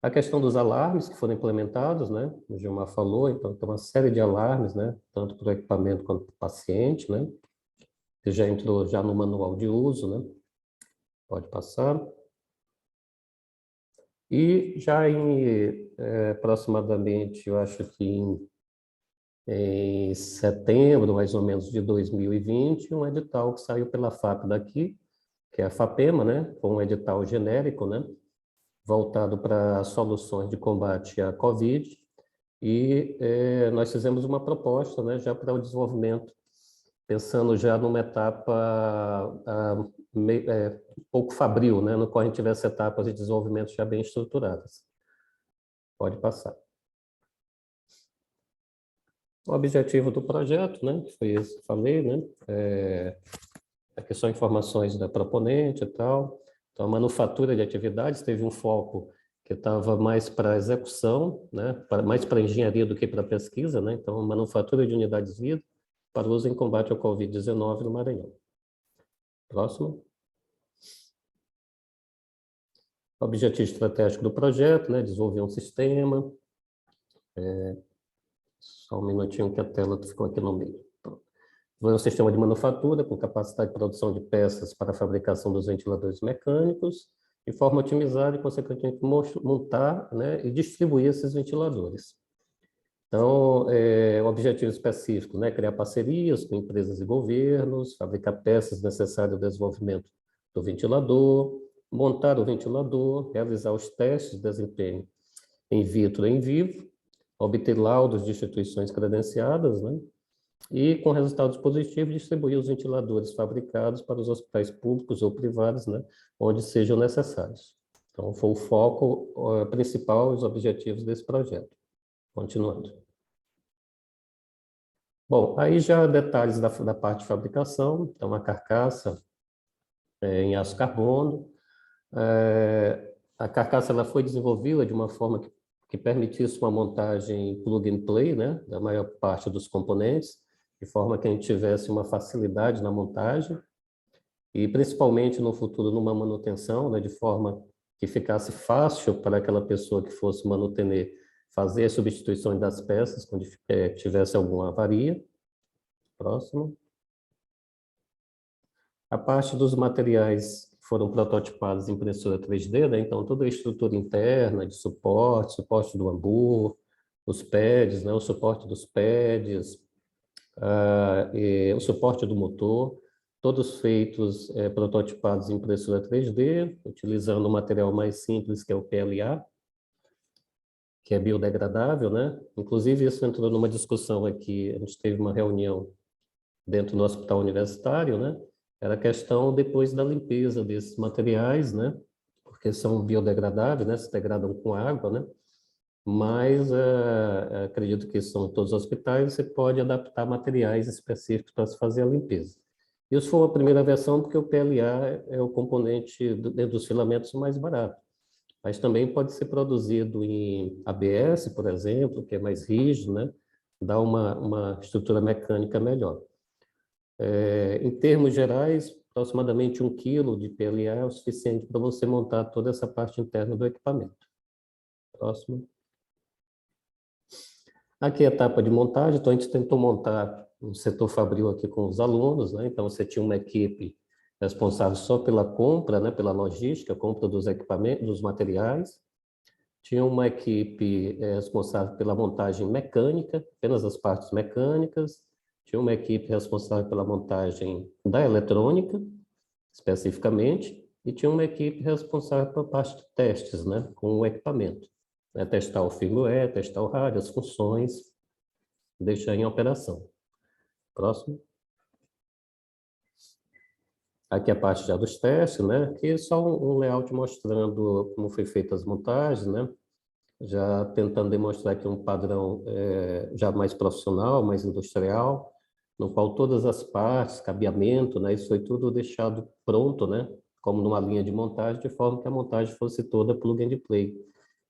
A questão dos alarmes que foram implementados, né? O Gilmar falou, então tem uma série de alarmes, né? Tanto para o equipamento quanto para o paciente, né? Que já entrou já no manual de uso, né? Pode passar. E já aproximadamente, eu acho que em setembro, mais ou menos, de 2020, um edital que saiu pela FAP daqui, que é a FAPEMA, né? Foi um edital genérico, né? Voltado para soluções de combate à Covid, e nós fizemos uma proposta, né, já para o desenvolvimento, pensando já numa etapa um pouco fabril, né, no qual a gente tivesse etapas de desenvolvimento já bem estruturadas. Pode passar. O objetivo do projeto, né, que foi esse que eu falei, né, aqui são informações da proponente e tal. Então, a manufatura de atividades teve um foco que estava mais para execução, né, mais para engenharia do que para pesquisa, né, então, manufatura de unidades vida para uso em combate ao Covid-19 no Maranhão. Próximo. Objetivo estratégico do projeto, né, desenvolver um sistema. Só um minutinho que a tela ficou aqui no meio. Desenvolver um sistema de manufatura com capacidade de produção de peças para a fabricação dos ventiladores mecânicos, de forma otimizada e, consequentemente, montar, né, e distribuir esses ventiladores. Então, o objetivo específico, né, criar parcerias com empresas e governos, fabricar peças necessárias ao desenvolvimento do ventilador, montar o ventilador, realizar os testes de desempenho in vitro e em vivo, obter laudos de instituições credenciadas, né, e, com resultados positivos, distribuir os ventiladores fabricados para os hospitais públicos ou privados, né, onde sejam necessários. Então, foi o foco principal e os objetivos desse projeto. Continuando. Bom, aí já detalhes da parte de fabricação. Então, a carcaça em aço carbono. A carcaça ela foi desenvolvida de uma forma que permitisse uma montagem plug and play, né, da maior parte dos componentes, de forma que a gente tivesse uma facilidade na montagem e, principalmente no futuro, numa manutenção, né, de forma que ficasse fácil para aquela pessoa que fosse manutener fazer as substituições das peças quando tivesse alguma avaria. Próximo. A parte dos materiais que foram prototipados em impressora 3D, né? Então, toda a estrutura interna de suporte do bambu, os pads, né? O suporte dos pads, o suporte do motor, todos feitos prototipados em impressora 3D, utilizando o material mais simples, que é o PLA, que é biodegradável, né? Inclusive, isso entrou numa discussão aqui, a gente teve uma reunião dentro do hospital universitário, né? Era a questão depois da limpeza desses materiais, né? Porque são biodegradáveis, né? Se degradam com água, né? Mas acredito que são em todos os hospitais, você pode adaptar materiais específicos para se fazer a limpeza. Isso foi a primeira versão, porque o PLA é o componente dentro dos filamentos mais barato. Mas também pode ser produzido em ABS, por exemplo, que é mais rígido, né? Dá uma estrutura mecânica melhor. Em termos gerais, aproximadamente 1 quilo de PLA é o suficiente para você montar toda essa parte interna do equipamento. Próximo. Aqui é a etapa de montagem, então a gente tentou montar um setor fabril aqui com os alunos, né? Então você tinha uma equipe responsável só pela compra, né? Pela logística, compra dos equipamentos, dos materiais. Tinha uma equipe responsável pela montagem mecânica, apenas as partes mecânicas. Tinha uma equipe responsável pela montagem da eletrônica, especificamente, e tinha uma equipe responsável pela parte de testes, né, com o equipamento. Né, testar o firmware, testar o rádio, as funções, deixar em operação. Próximo. Aqui a parte já dos testes, né? Aqui é só um layout mostrando como foi feita as montagens, né? Já tentando demonstrar aqui um padrão já mais profissional, mais industrial, no qual todas as partes, cabeamento, né, isso foi tudo deixado pronto, né, como numa linha de montagem, de forma que a montagem fosse toda plug and play.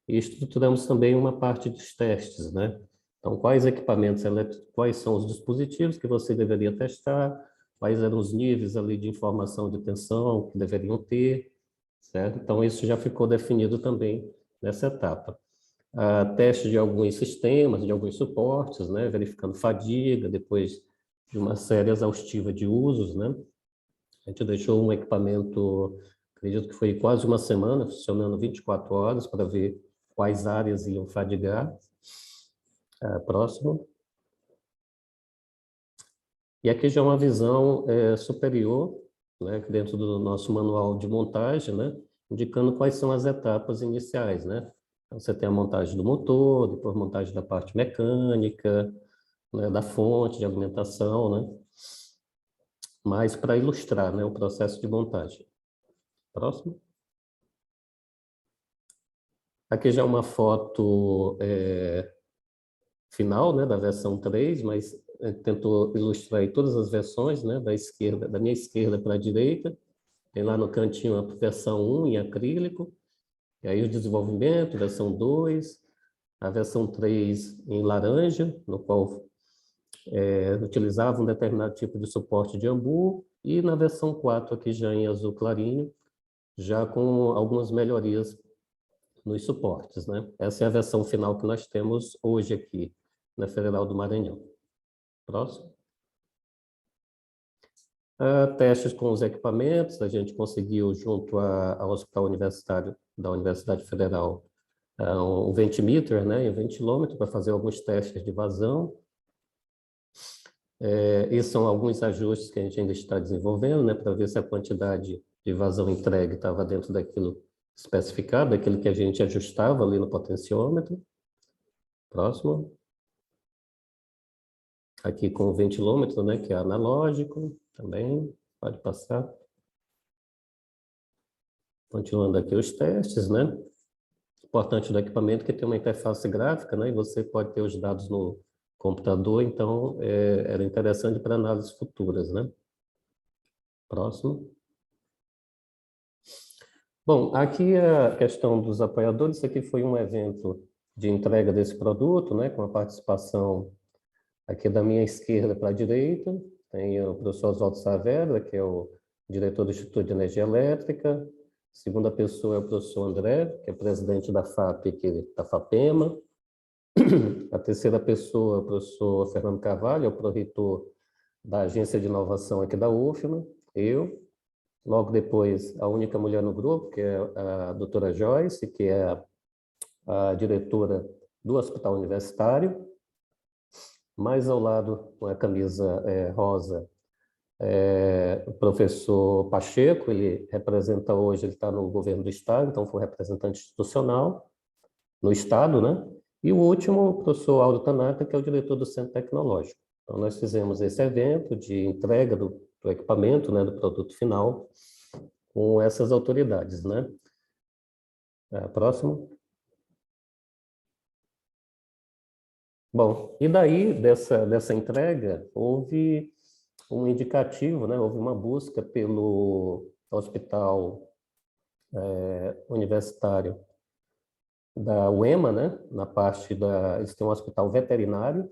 E estruturamos também uma parte dos testes, né? Então, quais equipamentos elétricos, quais são os dispositivos que você deveria testar, quais eram os níveis ali de informação de tensão que deveriam ter, certo? Então, isso já ficou definido também nessa etapa. Teste de alguns sistemas, de alguns suportes, né, verificando fadiga, depois de uma série exaustiva de usos, né. A gente deixou um equipamento, acredito que foi quase uma semana, funcionando 24 horas, para ver quais áreas iam fadigar. Próximo. E aqui já é uma visão superior, né, dentro do nosso manual de montagem, né, indicando quais são as etapas iniciais, né. Então, você tem a montagem do motor, depois a montagem da parte mecânica, né, da fonte de alimentação, né? Mas para ilustrar, né, o processo de montagem. Próximo. Aqui já é uma foto final, né, da versão 3, mas tentou ilustrar aí todas as versões, né, da minha esquerda para a direita. Tem lá no cantinho a versão 1 em acrílico, e aí o desenvolvimento, versão 2, a versão 3 em laranja, no qual utilizava um determinado tipo de suporte de Ambu, e na versão 4 aqui já em azul clarinho, já com algumas melhorias nos suportes, né? Essa é a versão final que nós temos hoje aqui na Federal do Maranhão. Próximo. Testes com os equipamentos, a gente conseguiu, junto ao Hospital Universitário da Universidade Federal, um ventimeter, né, e um ventilômetro para fazer alguns testes de vazão. Esses são alguns ajustes que a gente ainda está desenvolvendo, né, para ver se a quantidade de vazão entregue estava dentro daquilo especificado, daquilo que a gente ajustava ali no potenciômetro. Próximo. Aqui com o ventilômetro, né, que é analógico, também pode passar. Continuando aqui os testes, né? Importante do equipamento que tem uma interface gráfica, né, e você pode ter os dados no computador, então era interessante para análises futuras, né? Próximo. Bom, aqui a questão dos apoiadores, isso aqui foi um evento de entrega desse produto, né, com a participação aqui da minha esquerda para a direita, tem o professor Oswaldo Saavedra, que é o diretor do Instituto de Energia Elétrica. Segunda pessoa é o professor André, que é presidente da FAP, da FAPEMA. A terceira pessoa é o professor Fernando Carvalho, é o pró-reitor da Agência de Inovação aqui da UFMA, eu. Logo depois, a única mulher no grupo, que é a doutora Joyce, que é a diretora do Hospital Universitário. Mais ao lado, com a camisa rosa, o professor Pacheco, ele representa hoje, ele está no governo do Estado, então foi representante institucional no Estado, né? E o último, o professor Aldo Tanaka, que é o diretor do Centro Tecnológico. Então, nós fizemos esse evento de entrega do equipamento, né, do produto final, com essas autoridades, né? Próximo. Bom, e daí, dessa entrega, houve um indicativo, né? Houve uma busca pelo Hospital Universitário da UEMA, né? Na parte eles têm um hospital veterinário,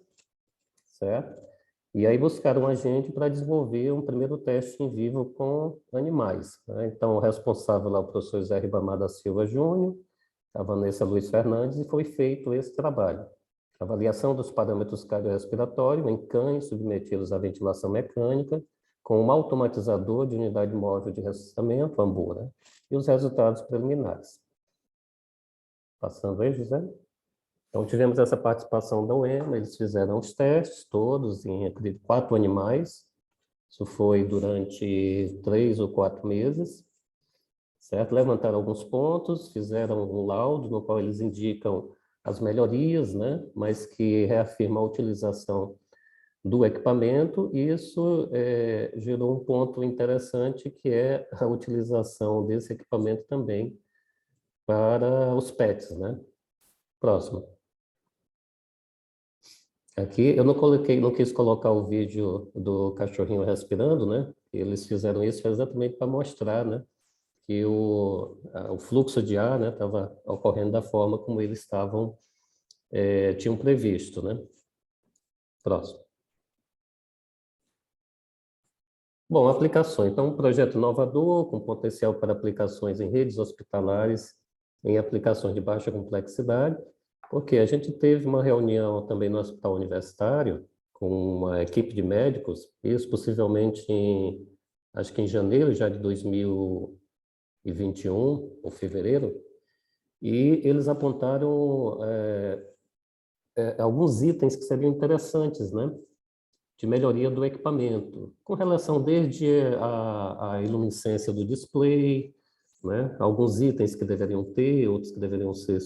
certo? E aí buscaram a gente para desenvolver um primeiro teste em vivo com animais, né? Então, o responsável lá, o professor Zé Ribamar da Silva Júnior, a Vanessa Luiz Fernandes, e foi feito esse trabalho. Avaliação dos parâmetros cardiorrespiratórios em cães submetidos à ventilação mecânica, com um automatizador de unidade móvel de ressuscitamento, AMBU, né? E os resultados preliminares. Passando aí, José. Então, tivemos essa participação da UEMA, eles fizeram os testes todos em, acredito, 4 animais. Isso foi durante 3 ou 4 meses, certo? Levantaram alguns pontos, fizeram um laudo no qual eles indicam as melhorias, né? Mas que reafirma a utilização do equipamento, e isso gerou um ponto interessante, que é a utilização desse equipamento também para os PETs, né? Próximo. Aqui eu não quis colocar o vídeo do cachorrinho respirando, né? Eles fizeram isso exatamente para mostrar, né, que o fluxo de ar, né, estava ocorrendo da forma como eles tinham previsto, né? Próximo. Bom, aplicações. Então, um projeto inovador, com potencial para aplicações em redes hospitalares, em aplicações de baixa complexidade, porque a gente teve uma reunião também no Hospital Universitário, com uma equipe de médicos, isso possivelmente acho que em janeiro já de 2021, ou fevereiro, e eles apontaram alguns itens que seriam interessantes, né, de melhoria do equipamento, com relação desde a iluminescência do display, né, alguns itens que deveriam ter, outros que deveriam ser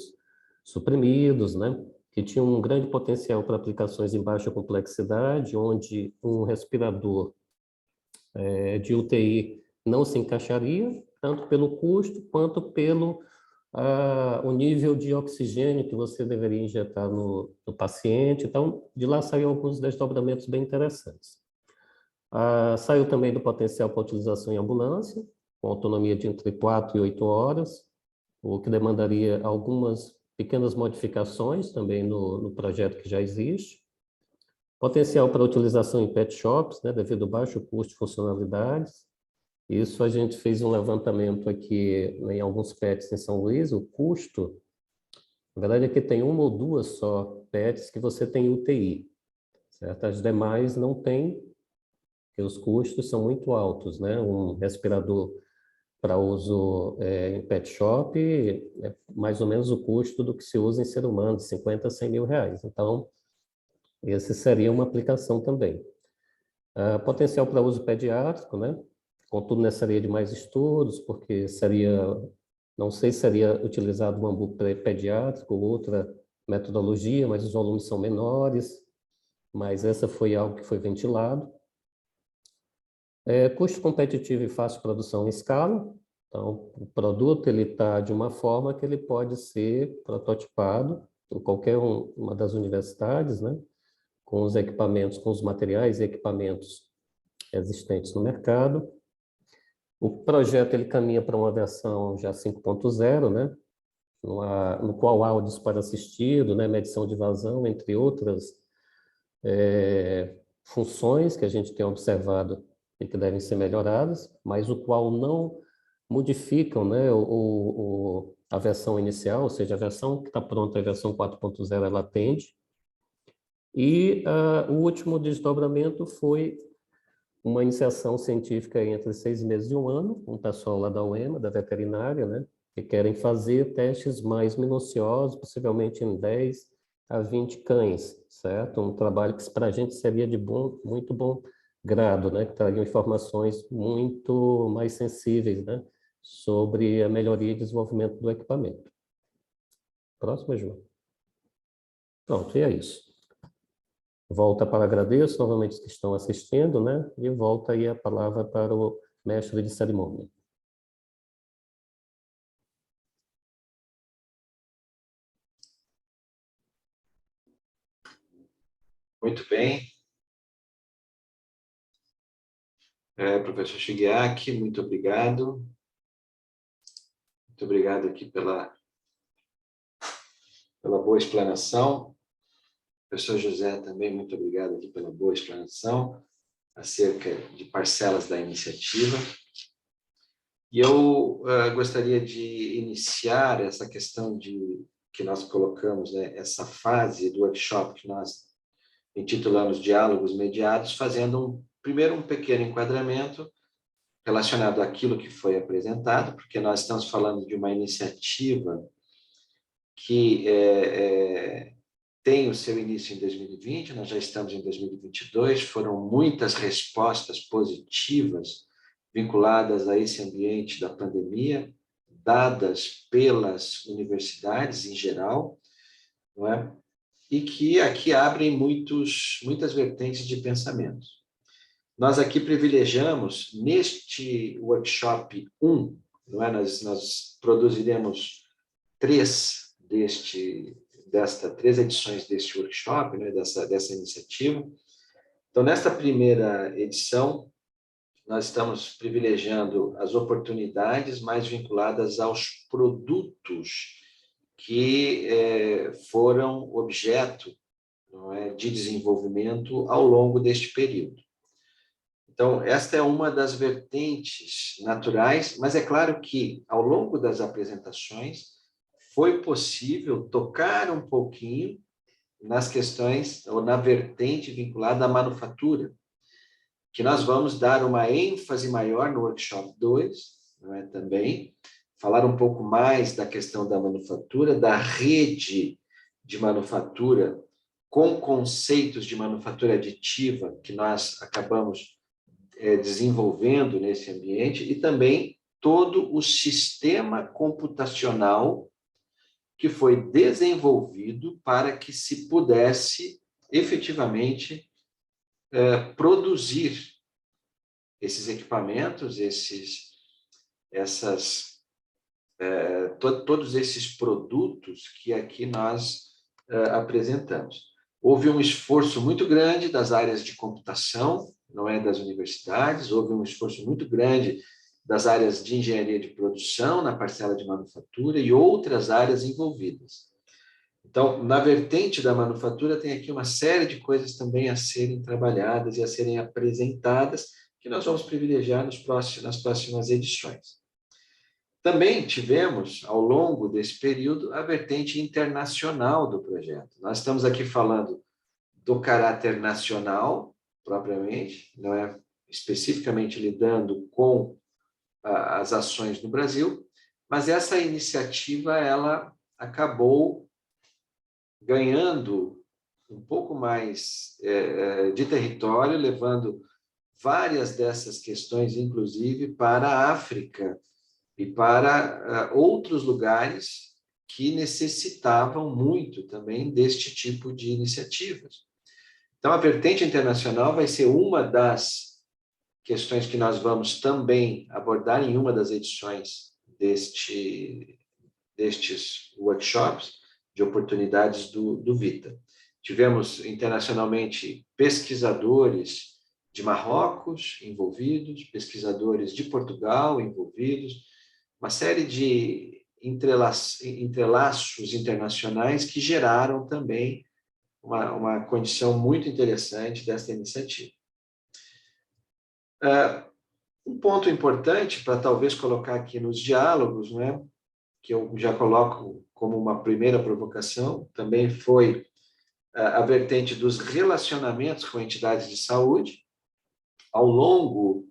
suprimidos, né, que tinham um grande potencial para aplicações em baixa complexidade, onde um respirador de UTI não se encaixaria, tanto pelo custo quanto pelo o nível de oxigênio que você deveria injetar no paciente. Então, de lá saiu alguns desdobramentos bem interessantes. Saiu também do potencial para utilização em ambulância, com autonomia de entre 4 e 8 horas, o que demandaria algumas pequenas modificações também no projeto que já existe. Potencial para utilização em pet shops, né, devido ao baixo custo de funcionalidades. Isso a gente fez um levantamento aqui em alguns pets em São Luís, o custo, na verdade aqui tem uma ou duas só pets que você tem UTI, certo? As demais não tem, porque os custos são muito altos, né? Um respirador para uso em pet shop é mais ou menos o custo do que se usa em ser humano, de 50 a 100 mil reais. Então, esse seria uma aplicação também. Potencial para uso pediátrico, né? Contudo, necessitaria de mais estudos, porque não sei se seria utilizado um ambu pediátrico ou outra metodologia, mas os volumes são menores, mas essa foi algo que foi ventilado. Custo competitivo e fácil produção em escala. Então, o produto está de uma forma que ele pode ser prototipado em qualquer uma das universidades, né? Com os equipamentos, com os materiais e equipamentos existentes no mercado. O projeto ele caminha para uma versão já 5.0, né? No qual há o disparo assistido, né? Medição de vazão, entre outras funções que a gente tem observado e que devem ser melhoradas, mas o qual não modificam, né, a versão inicial, ou seja, a versão que está pronta, a versão 4.0, ela atende. E o último desdobramento foi uma iniciação científica entre 6 meses e 1 ano, com o pessoal lá da UEMA, da veterinária, né, que querem fazer testes mais minuciosos, possivelmente em 10 a 20 cães, certo? Um trabalho que para a gente seria de muito bom grado, né, que trariam informações muito mais sensíveis, né, sobre a melhoria e desenvolvimento do equipamento. Próximo, João. Pronto, e é isso. Volta para agradeço novamente os que estão assistindo, né, e volta aí a palavra para o mestre de cerimônia. Muito bem. Professor Shigeaki, muito obrigado. Muito obrigado aqui pela boa explanação. Professor José também, muito obrigado aqui pela boa explanação acerca de parcelas da iniciativa. E eu gostaria de iniciar essa questão que nós colocamos, né, essa fase do workshop que nós intitulamos Diálogos Mediados, fazendo primeiro um pequeno enquadramento relacionado àquilo que foi apresentado, porque nós estamos falando de uma iniciativa que tem o seu início em 2020, nós já estamos em 2022, foram muitas respostas positivas vinculadas a esse ambiente da pandemia, dadas pelas universidades em geral, não é? E que aqui abrem muitas vertentes de pensamento. Nós aqui privilegiamos, neste workshop 1, não é? Nós produziremos 3 edições deste workshop, né? dessa iniciativa. Então, nesta primeira edição, nós estamos privilegiando as oportunidades mais vinculadas aos produtos que foram objeto, não é, de desenvolvimento ao longo deste período. Então, esta é uma das vertentes naturais, mas é claro que, ao longo das apresentações, foi possível tocar um pouquinho nas questões, ou na vertente vinculada à manufatura, que nós vamos dar uma ênfase maior no workshop 2, não é, também, falar um pouco mais da questão da manufatura, da rede de manufatura, com conceitos de manufatura aditiva que nós acabamos desenvolvendo nesse ambiente, e também todo o sistema computacional que foi desenvolvido para que se pudesse efetivamente produzir esses equipamentos, essas todos esses produtos que aqui nós apresentamos. Houve um esforço muito grande das áreas de computação, não é das universidades, houve um esforço muito grande das áreas de engenharia de produção, na parcela de manufatura e outras áreas envolvidas. Então, na vertente da manufatura, tem aqui uma série de coisas também a serem trabalhadas e a serem apresentadas, que nós vamos privilegiar nas próximas edições. Também tivemos, ao longo desse período, a vertente internacional do projeto. Nós estamos aqui falando do caráter nacional, propriamente, não é especificamente lidando com as ações no Brasil, mas essa iniciativa ela acabou ganhando um pouco mais de território, levando várias dessas questões, inclusive, para a África e para outros lugares que necessitavam muito também deste tipo de iniciativas. Então, a vertente internacional vai ser uma das questões que nós vamos também abordar em uma das edições destes workshops de oportunidades do Vita. Tivemos internacionalmente pesquisadores de Marrocos envolvidos, pesquisadores de Portugal envolvidos, uma série de entrelaços internacionais que geraram também uma condição muito interessante desta iniciativa. Um ponto importante para talvez colocar aqui nos diálogos, né, que eu já coloco como uma primeira provocação, também foi a vertente dos relacionamentos com entidades de saúde. Ao longo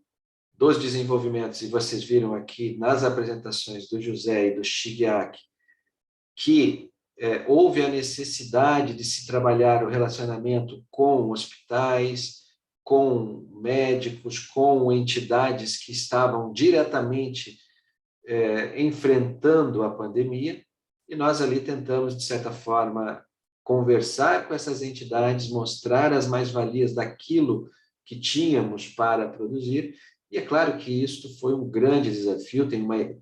dos desenvolvimentos, e vocês viram aqui nas apresentações do José e do Shigeaki, que houve a necessidade de se trabalhar o relacionamento com hospitais, com médicos, com entidades que estavam diretamente enfrentando a pandemia, e nós ali tentamos, de certa forma, conversar com essas entidades, mostrar as mais-valias daquilo que tínhamos para produzir, e é claro que isso foi um grande desafio,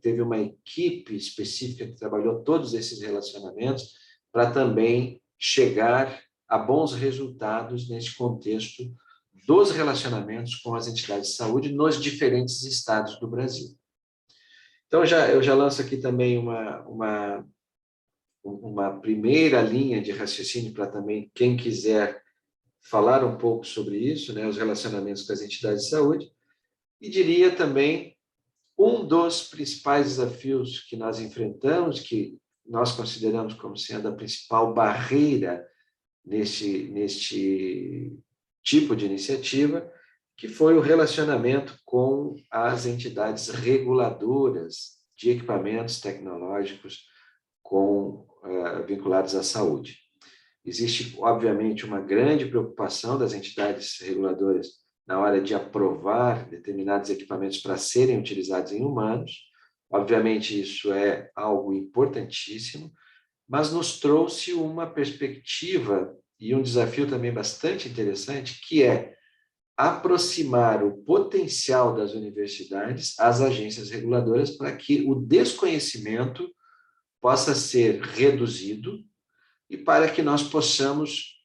teve uma equipe específica que trabalhou todos esses relacionamentos para também chegar a bons resultados nesse contexto dos relacionamentos com as entidades de saúde nos diferentes estados do Brasil. Então, eu já lanço aqui também uma primeira linha de raciocínio para também quem quiser falar um pouco sobre isso, né, os relacionamentos com as entidades de saúde, e diria também um dos principais desafios que nós enfrentamos, que nós consideramos como sendo a principal barreira neste tipo de iniciativa, que foi o relacionamento com as entidades reguladoras de equipamentos tecnológicos vinculados à saúde. Existe, obviamente, uma grande preocupação das entidades reguladoras na hora de aprovar determinados equipamentos para serem utilizados em humanos. Obviamente, isso é algo importantíssimo, mas nos trouxe uma perspectiva e um desafio também bastante interessante, que é aproximar o potencial das universidades às agências reguladoras para que o desconhecimento possa ser reduzido e para que nós possamos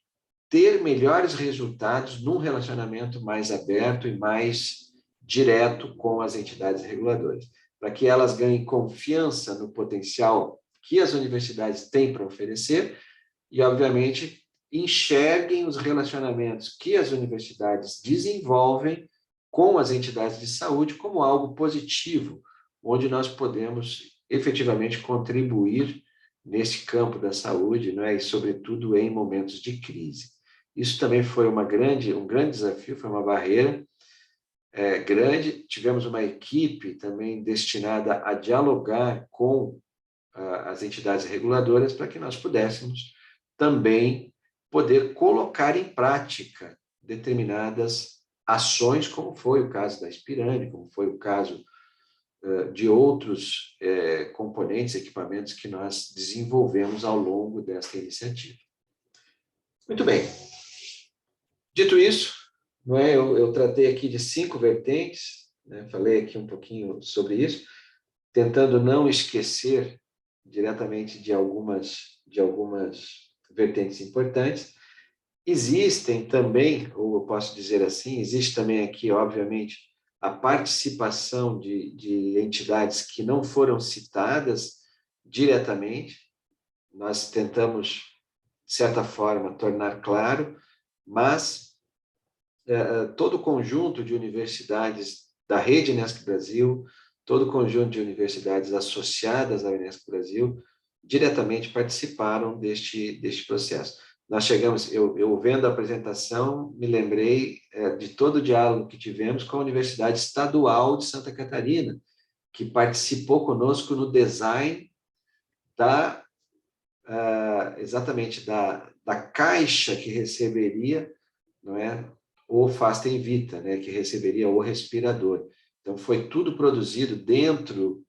ter melhores resultados num relacionamento mais aberto e mais direto com as entidades reguladoras, para que elas ganhem confiança no potencial que as universidades têm para oferecer e, obviamente, enxerguem os relacionamentos que as universidades desenvolvem com as entidades de saúde como algo positivo, onde nós podemos efetivamente contribuir nesse campo da saúde, não é? E, sobretudo, em momentos de crise. Isso também foi um grande desafio, foi uma barreira grande. Tivemos uma equipe também destinada a dialogar com as entidades reguladoras para que nós pudéssemos também poder colocar em prática determinadas ações, como foi o caso da Spirane, como foi o caso de outros componentes, equipamentos que nós desenvolvemos ao longo desta iniciativa. Muito bem. Dito isso, não é, eu tratei aqui de 5 vertentes, né, falei aqui um pouquinho sobre isso. tentando não esquecer diretamente de algumas vertentes importantes. Existem também, ou eu posso dizer assim, existe também aqui, obviamente, a participação de entidades que não foram citadas diretamente. Nós tentamos, de certa forma, tornar claro, mas todo o conjunto de universidades da rede Unesco Brasil, todo o conjunto de universidades associadas à Unesco Brasil, diretamente participaram deste processo. Nós chegamos, eu vendo a apresentação, me lembrei de todo o diálogo que tivemos com a Universidade Estadual de Santa Catarina, que participou conosco no design exatamente da caixa que receberia, não é, o Fastem Vita, né, que receberia o respirador. Então, foi tudo produzido dentro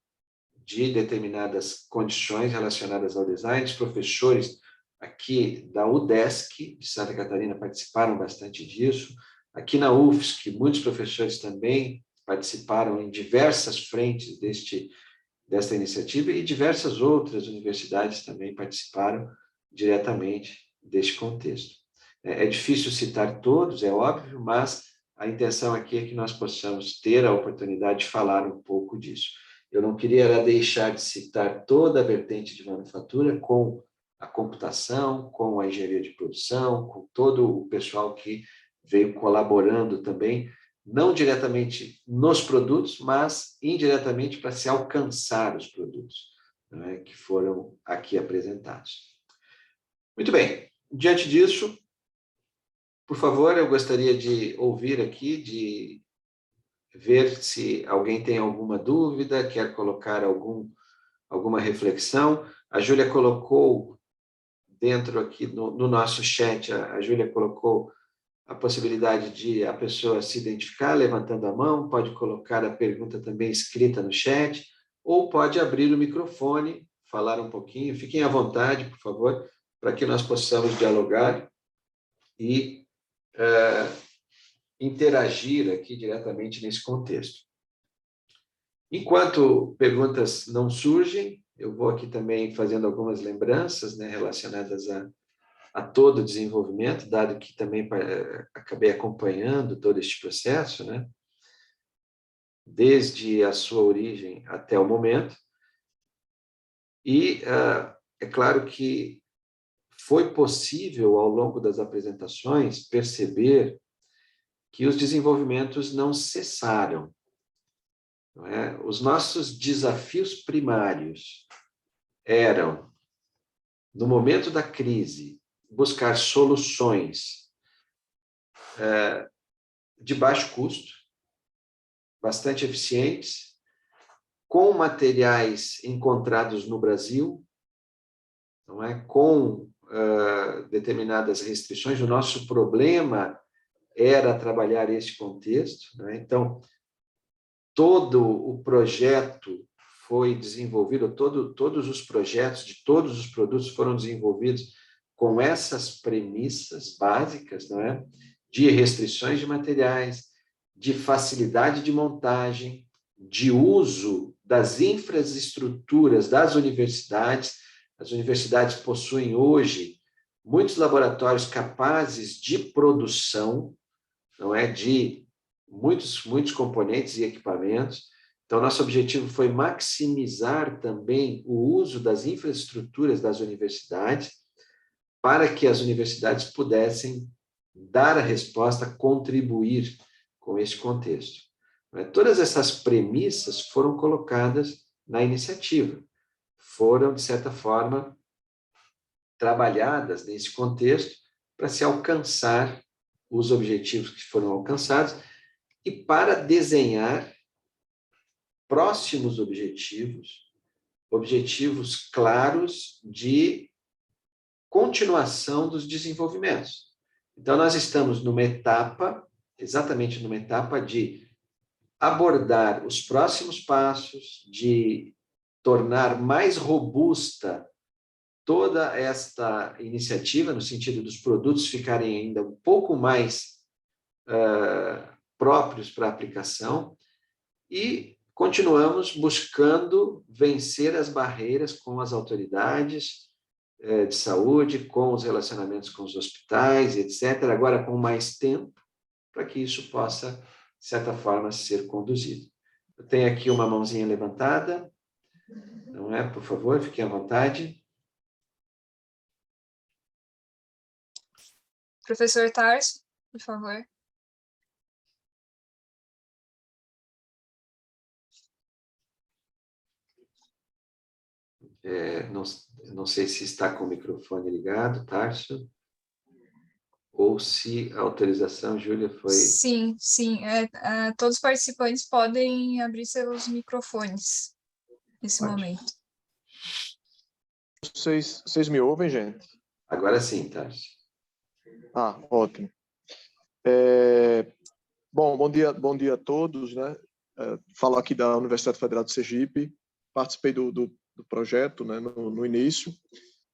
de determinadas condições relacionadas ao design. Os professores aqui da UDESC, de Santa Catarina, participaram bastante disso. Aqui na UFSC, muitos professores também participaram em diversas frentes desta iniciativa, e diversas outras universidades também participaram diretamente deste contexto. É difícil citar todos, é óbvio, mas a intenção aqui é que nós possamos ter a oportunidade de falar um pouco disso. Eu não queria deixar de citar toda a vertente de manufatura, com a computação, com a engenharia de produção, com todo o pessoal que veio colaborando também, não diretamente nos produtos, mas indiretamente para se alcançar os produtos, né, que foram aqui apresentados. Muito bem, diante disso, por favor, eu gostaria de ouvir aqui, de ver se alguém tem alguma dúvida, quer colocar alguma reflexão. A Júlia colocou dentro aqui no nosso chat, a Júlia colocou a possibilidade de a pessoa se identificar levantando a mão, pode colocar a pergunta também escrita no chat, ou pode abrir o microfone, falar um pouquinho. Fiquem à vontade, por favor, para que nós possamos dialogar e interagir aqui diretamente nesse contexto. Enquanto perguntas não surgem, eu vou aqui também fazendo algumas lembranças, né, relacionadas a todo o desenvolvimento, dado que também acabei acompanhando todo este processo, né, desde a sua origem até o momento. E é claro que foi possível, ao longo das apresentações, perceber que os desenvolvimentos não cessaram. Não é? Os nossos desafios primários eram, no momento da crise, buscar soluções de baixo custo, bastante eficientes, com materiais encontrados no Brasil, não é? Com determinadas restrições. O nosso problema era trabalhar esse contexto, não é? Então, todo o projeto foi desenvolvido, todos os projetos de todos os produtos foram desenvolvidos com essas premissas básicas, não é? De restrições de materiais, de facilidade de montagem, de uso das infraestruturas das universidades. As universidades possuem hoje muitos laboratórios capazes de produção, não é? De muitos componentes e equipamentos. Então, nosso objetivo foi maximizar também o uso das infraestruturas das universidades, para que as universidades pudessem dar a resposta, contribuir com esse contexto. Todas essas premissas foram colocadas na iniciativa, foram, de certa forma, trabalhadas nesse contexto para se alcançar os objetivos que foram alcançados e para desenhar próximos objetivos claros de continuação dos desenvolvimentos. Então, nós estamos exatamente numa etapa de abordar os próximos passos, de tornar mais robusta toda esta iniciativa, no sentido dos produtos ficarem ainda um pouco mais próprios para aplicação, e continuamos buscando vencer as barreiras com as autoridades de saúde, com os relacionamentos com os hospitais, etc., agora com mais tempo, para que isso possa, de certa forma, ser conduzido. Eu tenho aqui uma mãozinha levantada, não é? Por favor, fiquem à vontade. Professor Tarso, por favor. Não sei se está com o microfone ligado, Tarso, ou se a autorização, Júlia, foi... Sim. Todos os participantes podem abrir seus microfones nesse momento. Vocês me ouvem, gente? Agora sim, Tarso. Ótimo. Bom dia a todos, né? Falo aqui da Universidade Federal de Sergipe, participei do projeto, né, no início.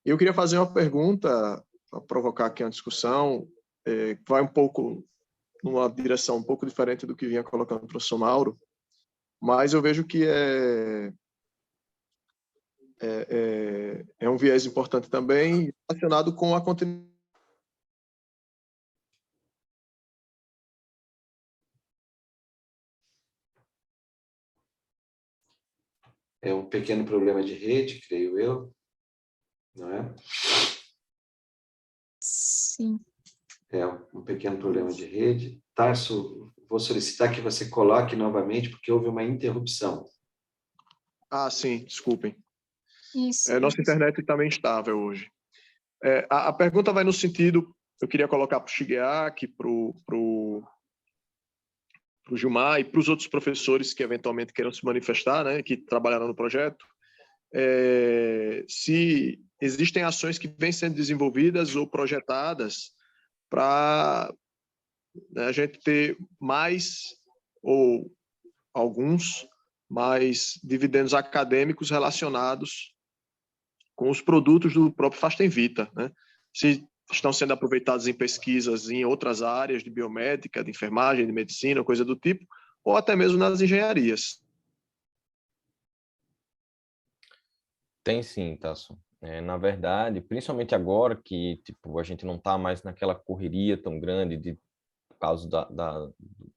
E eu queria fazer uma pergunta, para provocar aqui uma discussão, que vai um pouco numa direção um pouco diferente do que vinha colocando o professor Mauro, mas eu vejo que é um viés importante também, relacionado com a continuidade. É um pequeno problema de rede, creio eu, não é? Sim. É um pequeno problema de rede. Tarso, vou solicitar que você coloque novamente, porque houve uma interrupção. Sim, desculpem. Isso. Nossa internet está meio instável hoje. A pergunta vai no sentido, eu queria colocar para o Shigeaki, para o Gilmar e para os outros professores que eventualmente queiram se manifestar, né, que trabalharam no projeto, se existem ações que vêm sendo desenvolvidas ou projetadas para, né, a gente ter mais, ou alguns, mais dividendos acadêmicos relacionados com os produtos do próprio Fastem Vita, né? Se estão sendo aproveitados em pesquisas em outras áreas de biomédica, de enfermagem, de medicina, coisa do tipo, ou até mesmo nas engenharias. Tem sim, Tasso. Na verdade, principalmente agora que tipo, a gente não está mais naquela correria tão grande por causa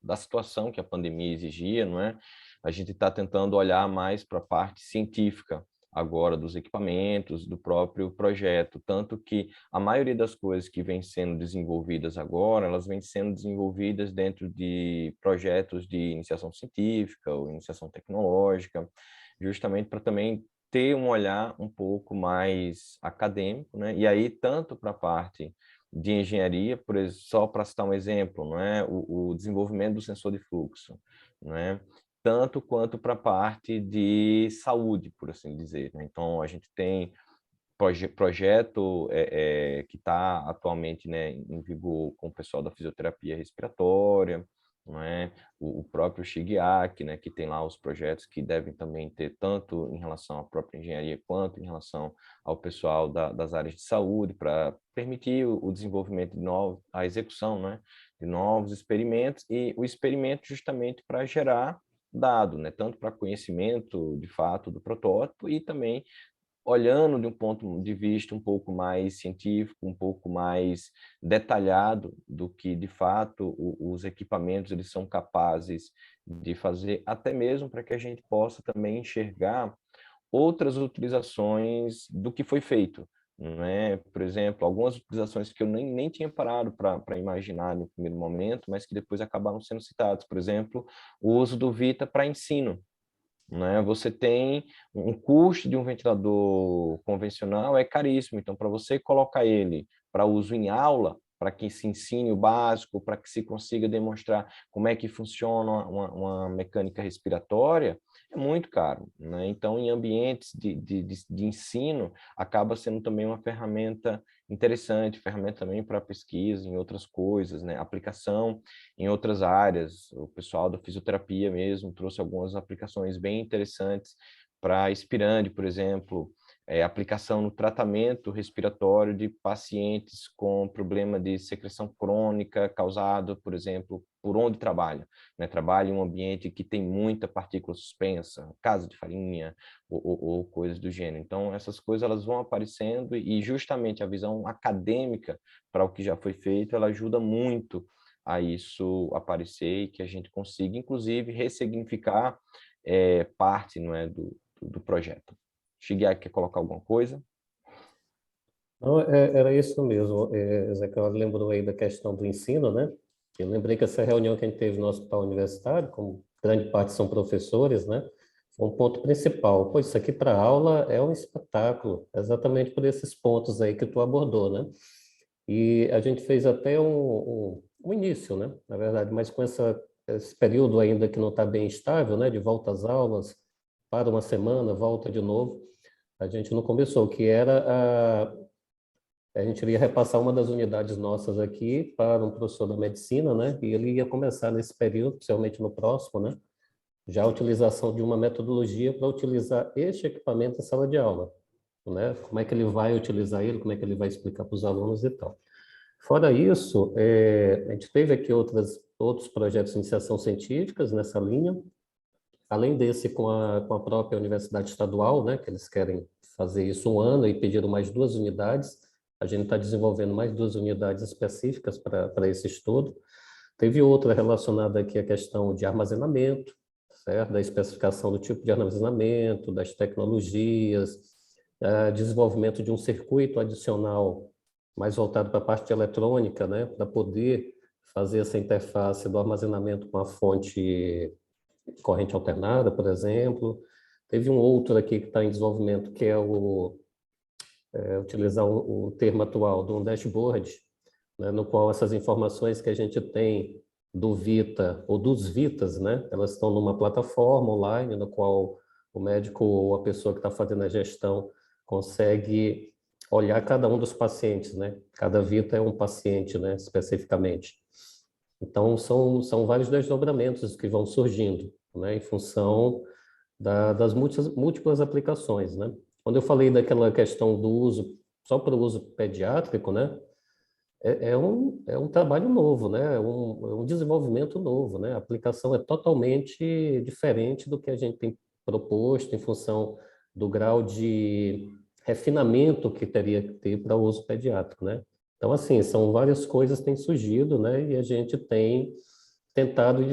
da situação que a pandemia exigia, não é? A gente está tentando olhar mais para a parte científica agora dos equipamentos, do próprio projeto, tanto que a maioria das coisas que vêm sendo desenvolvidas agora, elas vêm sendo desenvolvidas dentro de projetos de iniciação científica ou iniciação tecnológica, justamente para também ter um olhar um pouco mais acadêmico, né? E aí tanto para a parte de engenharia, só para citar um exemplo, não é? O desenvolvimento do sensor de fluxo, não é? Tanto quanto para a parte de saúde, por assim dizer, né? Então, a gente tem projeto que está atualmente, né, em vigor com o pessoal da fisioterapia respiratória, não é? O próprio Shigeaki, né, que tem lá os projetos que devem também ter tanto em relação à própria engenharia quanto em relação ao pessoal das áreas de saúde, para permitir o desenvolvimento de novos, a execução, né, de novos experimentos, e o experimento justamente para gerar dado, né, tanto para conhecimento de fato do protótipo e também olhando de um ponto de vista um pouco mais científico, um pouco mais detalhado do que, de fato, os equipamentos eles são capazes de fazer, até mesmo para que a gente possa também enxergar outras utilizações do que foi feito, né? Por exemplo, algumas utilizações que eu nem tinha parado para imaginar no primeiro momento, mas que depois acabaram sendo citadas. Por exemplo, o uso do Vita para ensino, né? Você tem um custo de um ventilador convencional é caríssimo, então para você colocar ele para uso em aula, para que se ensine o básico, para que se consiga demonstrar como é que funciona uma mecânica respiratória, é muito caro, né? Então, em ambientes de ensino, acaba sendo também uma ferramenta interessante, ferramenta também para pesquisa em outras coisas, né? Aplicação em outras áreas. O pessoal da fisioterapia mesmo trouxe algumas aplicações bem interessantes para expirande, por exemplo, aplicação no tratamento respiratório de pacientes com problema de secreção crônica causado, por exemplo, por onde trabalha, né? Trabalha em um ambiente que tem muita partícula suspensa, casa de farinha ou coisas do gênero. Então, essas coisas elas vão aparecendo e justamente a visão acadêmica para o que já foi feito, ela ajuda muito a isso aparecer e que a gente consiga, inclusive, ressignificar parte, não é, do projeto. Shigeaki, quer colocar alguma coisa? Não, era isso mesmo. Ezequiel lembrou aí da questão do ensino, né? Eu lembrei que essa reunião que a gente teve no hospital universitário, como grande parte são professores, né? Foi um ponto principal. Pô, isso aqui para aula é um espetáculo, exatamente por esses pontos aí que tu abordou, né? E a gente fez até um início, né? Na verdade, mas com esse período ainda que não está bem estável, né? De volta às aulas, para uma semana, volta de novo. A gente não começou, que era a gente iria repassar uma das unidades nossas aqui para um professor da medicina, né? E ele ia começar nesse período, possivelmente no próximo, né? Já a utilização de uma metodologia para utilizar este equipamento em sala de aula, né? Como é que ele vai utilizar ele, como é que ele vai explicar para os alunos e tal. Fora isso, a gente teve aqui outros projetos de iniciação científicas nessa linha, além desse com a própria Universidade Estadual, né? Que eles querem fazer isso um ano e pediram mais 2 unidades. A gente está desenvolvendo mais 2 unidades específicas para esse estudo. Teve outra relacionada aqui à questão de armazenamento, certo? Da especificação do tipo de armazenamento, das tecnologias, desenvolvimento de um circuito adicional mais voltado para a parte de eletrônica, né? Para poder fazer essa interface do armazenamento com a fonte corrente alternada, por exemplo. Teve um outro aqui que está em desenvolvimento, que é utilizar o termo atual de um dashboard, né, no qual essas informações que a gente tem do Vita ou dos Vitas, né, elas estão numa plataforma online, no qual o médico ou a pessoa que está fazendo a gestão consegue olhar cada um dos pacientes, né? Cada Vita é um paciente, né, especificamente. Então, são vários desdobramentos que vão surgindo, né, em função das múltiplas aplicações, né? Quando eu falei daquela questão do uso, só para o uso pediátrico, né? É um trabalho novo, né? É um desenvolvimento novo, né? A aplicação é totalmente diferente do que a gente tem proposto em função do grau de refinamento que teria que ter para o uso pediátrico, né? Então, assim, são várias coisas que têm surgido, né? E a gente tem tentado ir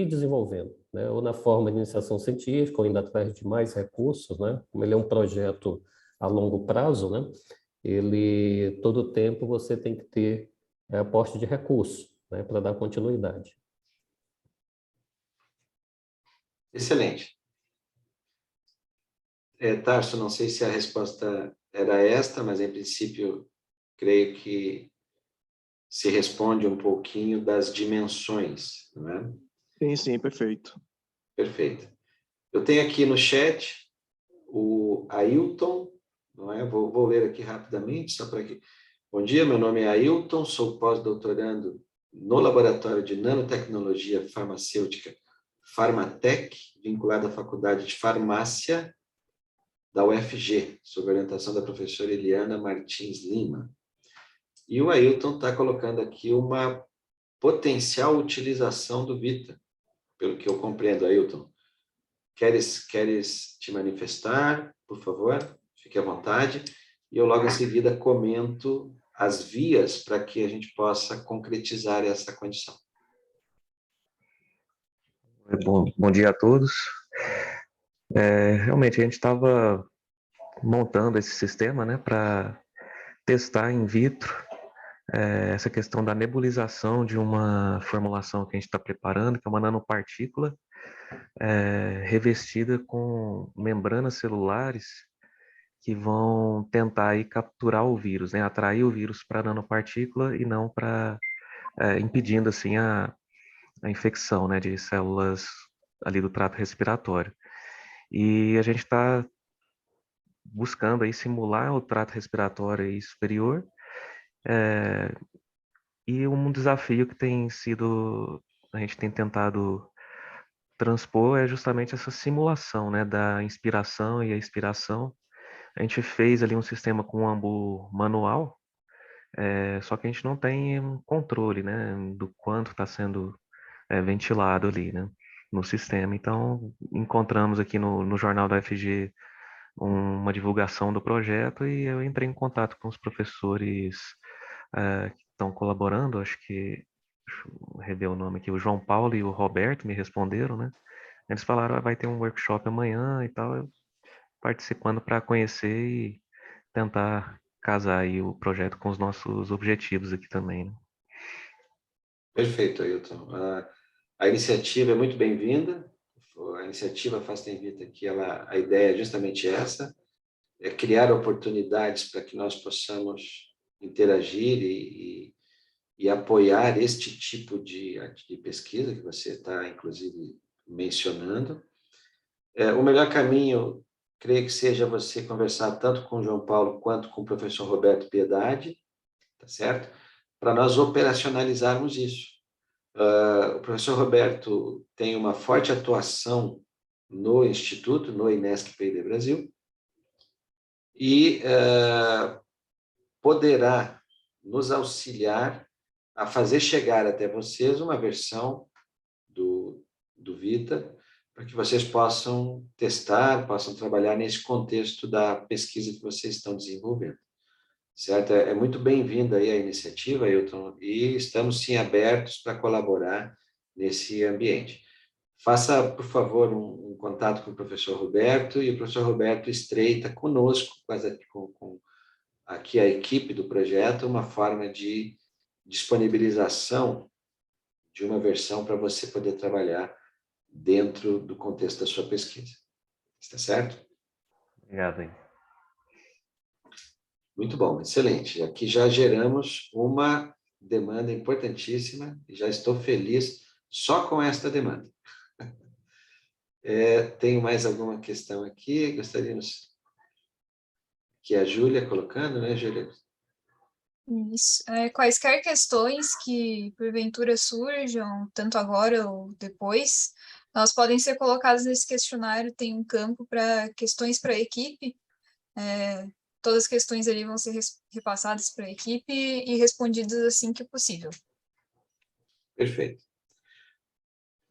desenvolvendo, né? Ou na forma de iniciação científica, ou indo atrás de mais recursos, né? Como ele é um projeto a longo prazo, né? Ele, todo o tempo, você tem que ter aporte de recursos, né? Para dar continuidade. Excelente. Tarso, não sei se a resposta era esta, mas em princípio creio que se responde um pouquinho das dimensões, não é? Sim, sim, perfeito. Perfeito. Eu tenho aqui no chat o Ailton, não é? Vou ler aqui rapidamente, só para que... Bom dia, meu nome é Ailton, sou pós-doutorando no Laboratório de Nanotecnologia Farmacêutica Farmatec, vinculado à Faculdade de Farmácia da UFG, sob orientação da professora Eliana Martins Lima. E o Ailton está colocando aqui uma potencial utilização do Vita, pelo que eu compreendo, Ailton. Queres te manifestar, por favor? Fique à vontade. E eu logo em seguida comento as vias para que a gente possa concretizar essa condição. Bom dia a todos. Realmente, a gente estava montando esse sistema, né, para testar in vitro essa questão da nebulização de uma formulação que a gente está preparando, que é uma nanopartícula revestida com membranas celulares que vão tentar aí capturar o vírus, né, atrair o vírus para a nanopartícula e não para impedindo assim a infecção, né, de células ali do trato respiratório. E a gente está buscando aí simular o trato respiratório aí superior, e um desafio que a gente tem tentado transpor é justamente essa simulação, né, da inspiração e a expiração. A gente fez ali um sistema com um ambu manual, Só que a gente não tem um controle, né, do quanto está sendo ventilado ali, né, no sistema. Então, encontramos aqui no jornal da UFG uma divulgação do projeto e eu entrei em contato com os professores que estão colaborando, acho que, deixa eu rever o nome aqui, o João Paulo e o Roberto me responderam, né? Eles falaram, vai ter um workshop amanhã e tal, eu participando para conhecer e tentar casar aí o projeto com os nossos objetivos aqui também, né? Perfeito, Ailton. A iniciativa é muito bem-vinda. A iniciativa Faz Tem Vita aqui, a ideia é justamente essa, é criar oportunidades para que nós possamos interagir e apoiar este tipo de pesquisa que você está, inclusive, mencionando. O melhor caminho, creio que seja você conversar tanto com o João Paulo quanto com o professor Roberto Piedade, tá certo? Para nós operacionalizarmos isso. O professor Roberto tem uma forte atuação no Instituto, no INESC P&D Brasil, e poderá nos auxiliar a fazer chegar até vocês uma versão do Vita, para que vocês possam testar, possam trabalhar nesse contexto da pesquisa que vocês estão desenvolvendo. Certo? É muito bem-vinda aí a iniciativa, Ailton, e estamos sim abertos para colaborar nesse ambiente. Faça, por favor, um contato com o professor Roberto, e o professor Roberto estreita conosco, com aqui a equipe do projeto, uma forma de disponibilização de uma versão para você poder trabalhar dentro do contexto da sua pesquisa. Está certo? Obrigado aí. Muito bom, excelente. Aqui já geramos uma demanda importantíssima e já estou feliz só com esta demanda. Tenho mais alguma questão aqui? Gostaríamos que a Júlia colocando, né, Júlia? Isso. Quaisquer questões que porventura surjam, tanto agora ou depois, elas podem ser colocadas nesse questionário. Tem um campo para questões para a equipe. Todas as questões ali vão ser repassadas para a equipe e respondidas assim que possível. Perfeito.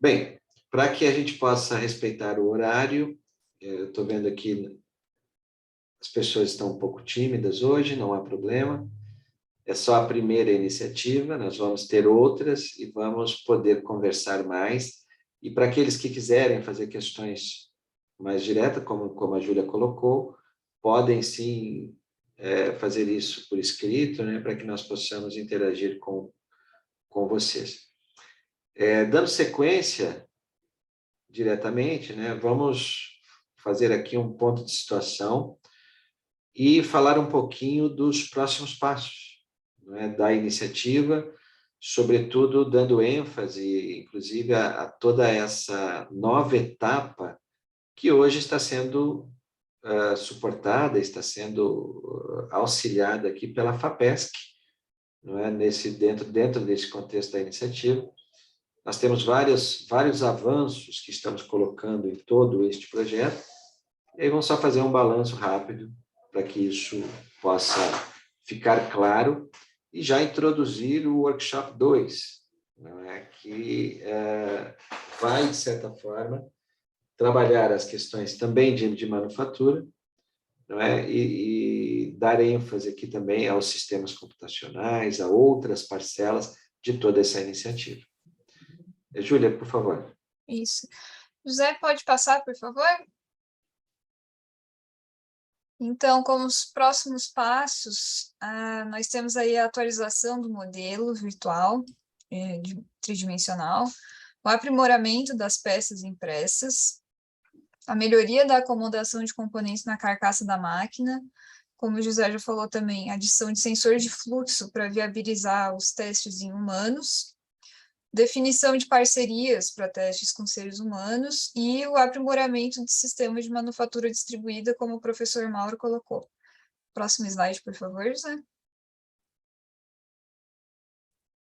Bem, para que a gente possa respeitar o horário, eu estou vendo aqui, as pessoas estão um pouco tímidas hoje, não há problema. É só a primeira iniciativa, nós vamos ter outras e vamos poder conversar mais. E para aqueles que quiserem fazer questões mais diretas, como a Júlia colocou, podem sim fazer isso por escrito, né, para que nós possamos interagir com vocês. Dando sequência diretamente, né, vamos fazer aqui um ponto de situação e falar um pouquinho dos próximos passos, né, da iniciativa, sobretudo dando ênfase, inclusive, a toda essa nova etapa que hoje está sendo suportada, está sendo auxiliada aqui pela FAPESC, não é? Dentro desse contexto da iniciativa. Nós temos vários avanços que estamos colocando em todo este projeto, e aí vamos só fazer um balanço rápido para que isso possa ficar claro e já introduzir o workshop 2, não é? Que vai, de certa forma, trabalhar as questões também de manufatura, não é? E dar ênfase aqui também aos sistemas computacionais, a outras parcelas de toda essa iniciativa. Júlia, por favor. Isso. José, pode passar, por favor? Então, como os próximos passos, nós temos aí a atualização do modelo virtual tridimensional, o aprimoramento das peças impressas, a melhoria da acomodação de componentes na carcaça da máquina, como o José já falou também, adição de sensores de fluxo para viabilizar os testes em humanos, definição de parcerias para testes com seres humanos e o aprimoramento de sistemas de manufatura distribuída, como o professor Mauro colocou. Próximo slide, por favor, José.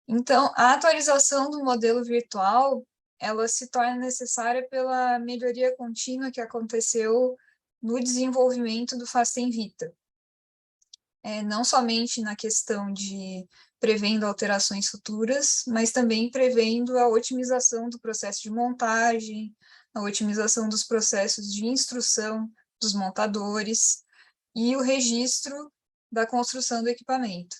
Então, a atualização do modelo virtual, ela se torna necessária pela melhoria contínua que aconteceu no desenvolvimento do Faz Tem Vita. não somente na questão de prevendo alterações futuras, mas também prevendo a otimização do processo de montagem, a otimização dos processos de instrução dos montadores e o registro da construção do equipamento.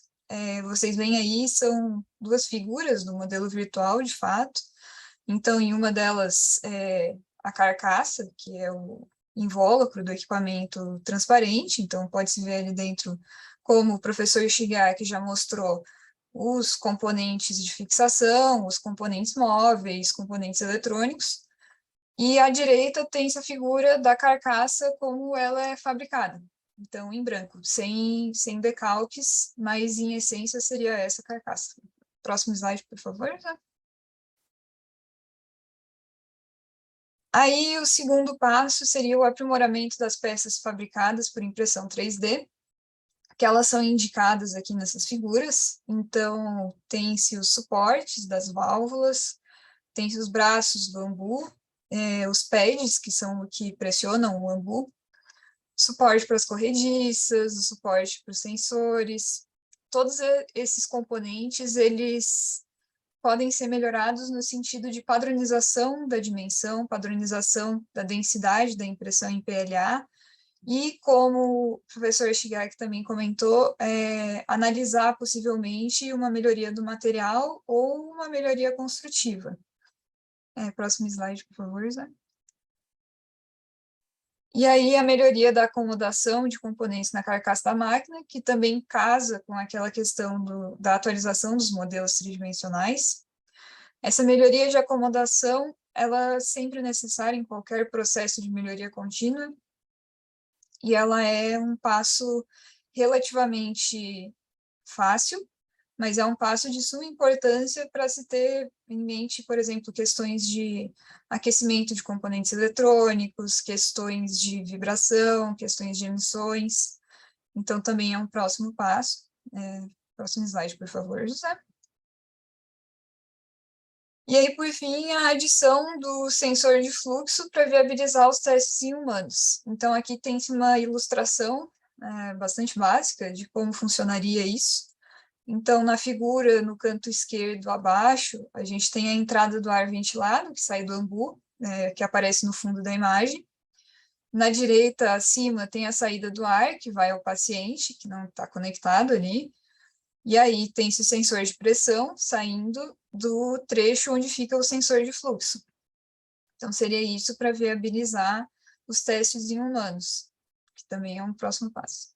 Vocês veem aí, são duas figuras do modelo virtual, de fato. Então, em uma delas, a carcaça, que é o invólucro do equipamento transparente, então pode-se ver ali dentro, como o professor Ishigaki já mostrou, os componentes de fixação, os componentes móveis, componentes eletrônicos, e à direita tem essa figura da carcaça como ela é fabricada. Então, em branco, sem decalques, mas em essência seria essa carcaça. Próximo slide, por favor. Aí, o segundo passo seria o aprimoramento das peças fabricadas por impressão 3D, que elas são indicadas aqui nessas figuras. Então, tem-se os suportes das válvulas, tem-se os braços do ambu, os pads, que são o que pressionam o ambu, suporte para as corrediças, o suporte para os sensores. Todos esses componentes, eles podem ser melhorados no sentido de padronização da dimensão, padronização da densidade da impressão em PLA, e, como o professor Ishigaki também comentou, analisar possivelmente uma melhoria do material ou uma melhoria construtiva. Próximo slide, por favor, Zé. E aí a melhoria da acomodação de componentes na carcaça da máquina, que também casa com aquela questão da atualização dos modelos tridimensionais. Essa melhoria de acomodação, ela é sempre necessária em qualquer processo de melhoria contínua, e ela é um passo relativamente fácil, mas é um passo de suma importância para se ter em mente, por exemplo, questões de aquecimento de componentes eletrônicos, questões de vibração, questões de emissões. Então, também é um próximo passo. Próximo slide, por favor, José. E aí, por fim, a adição do sensor de fluxo para viabilizar os testes em humanos. Então, aqui tem-se uma ilustração bastante básica de como funcionaria isso. Então, na figura, no canto esquerdo abaixo, a gente tem a entrada do ar ventilado, que sai do ambu, que aparece no fundo da imagem. Na direita, acima, tem a saída do ar, que vai ao paciente, que não está conectado ali. E aí tem-se o sensor de pressão saindo do trecho onde fica o sensor de fluxo. Então, seria isso para viabilizar os testes em humanos, que também é um próximo passo.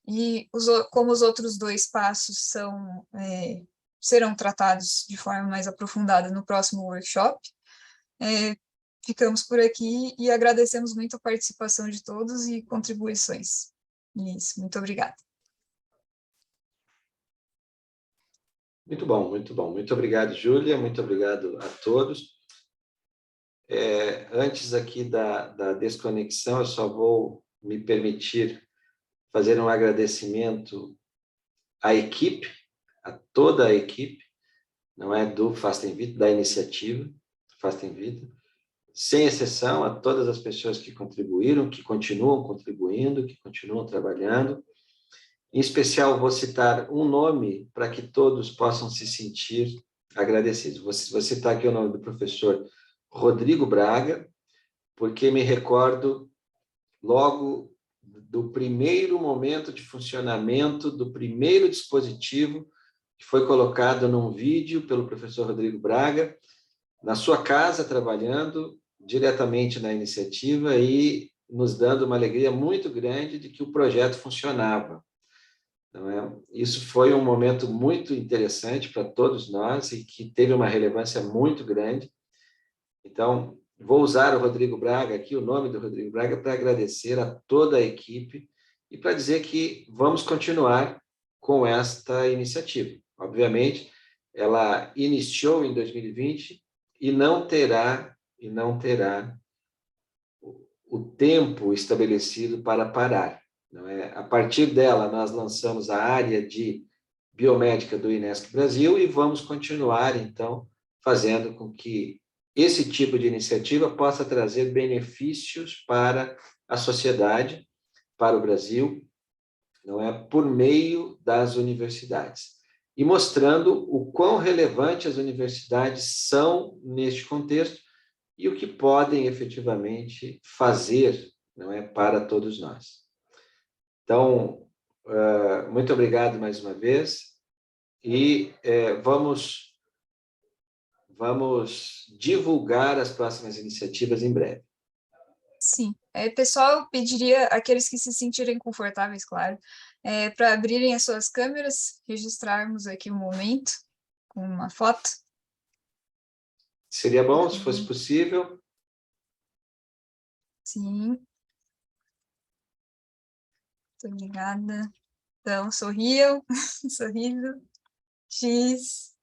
E como os outros dois passos serão tratados de forma mais aprofundada no próximo workshop, ficamos por aqui e agradecemos muito a participação de todos e contribuições. Isso, muito obrigada. Muito bom, muito bom. Muito obrigado, Júlia, muito obrigado a todos. Antes aqui da desconexão, eu só vou me permitir fazer um agradecimento à equipe, a toda a equipe, não é do Fastem Vita, da iniciativa Fastem Vita, sem exceção a todas as pessoas que contribuíram, que continuam contribuindo, que continuam trabalhando. Em especial, vou citar um nome para que todos possam se sentir agradecidos. Vou citar aqui o nome do professor Rodrigo Braga, porque me recordo logo do primeiro momento de funcionamento do primeiro dispositivo que foi colocado num vídeo pelo professor Rodrigo Braga, na sua casa, trabalhando diretamente na iniciativa e nos dando uma alegria muito grande de que o projeto funcionava. Não é? Isso foi um momento muito interessante para todos nós e que teve uma relevância muito grande. Então, vou usar o Rodrigo Braga aqui, o nome do Rodrigo Braga, para agradecer a toda a equipe e para dizer que vamos continuar com esta iniciativa. Obviamente, ela iniciou em 2020 e não terá o tempo estabelecido para parar. Não é? A partir dela, nós lançamos a área de biomédica do INESC Brasil e vamos continuar, então, fazendo com que esse tipo de iniciativa possa trazer benefícios para a sociedade, para o Brasil não é, por meio das universidades, e mostrando o quão relevante as universidades são neste contexto e o que podem efetivamente fazer, não é, para todos nós. Então, muito obrigado mais uma vez, e vamos divulgar as próximas iniciativas em breve. Sim. Pessoal, eu pediria àqueles que se sentirem confortáveis, claro, para abrirem as suas câmeras, registrarmos aqui o momento com uma foto. Seria bom, se fosse possível. Sim. Muito obrigada. Então, sorriam, sorriso. X.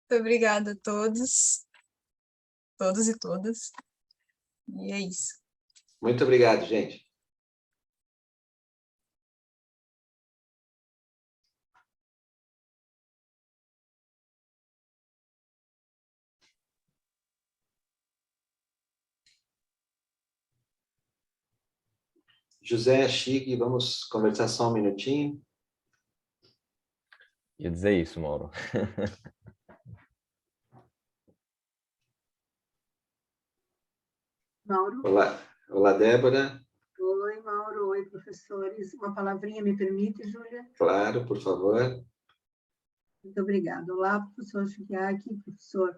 Muito obrigada a todos e todas. E é isso. Muito obrigado, gente. José, Chig, vamos conversar só um minutinho. Ia dizer isso, Mauro. Mauro? Olá, Débora. Oi, Mauro. Oi, professores. Uma palavrinha, me permite, Júlia? Claro, por favor. Muito obrigada. Olá, professor Chiquiaki, professor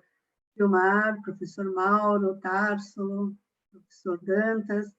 Gilmar, professor Mauro, Tarso, professor Dantas,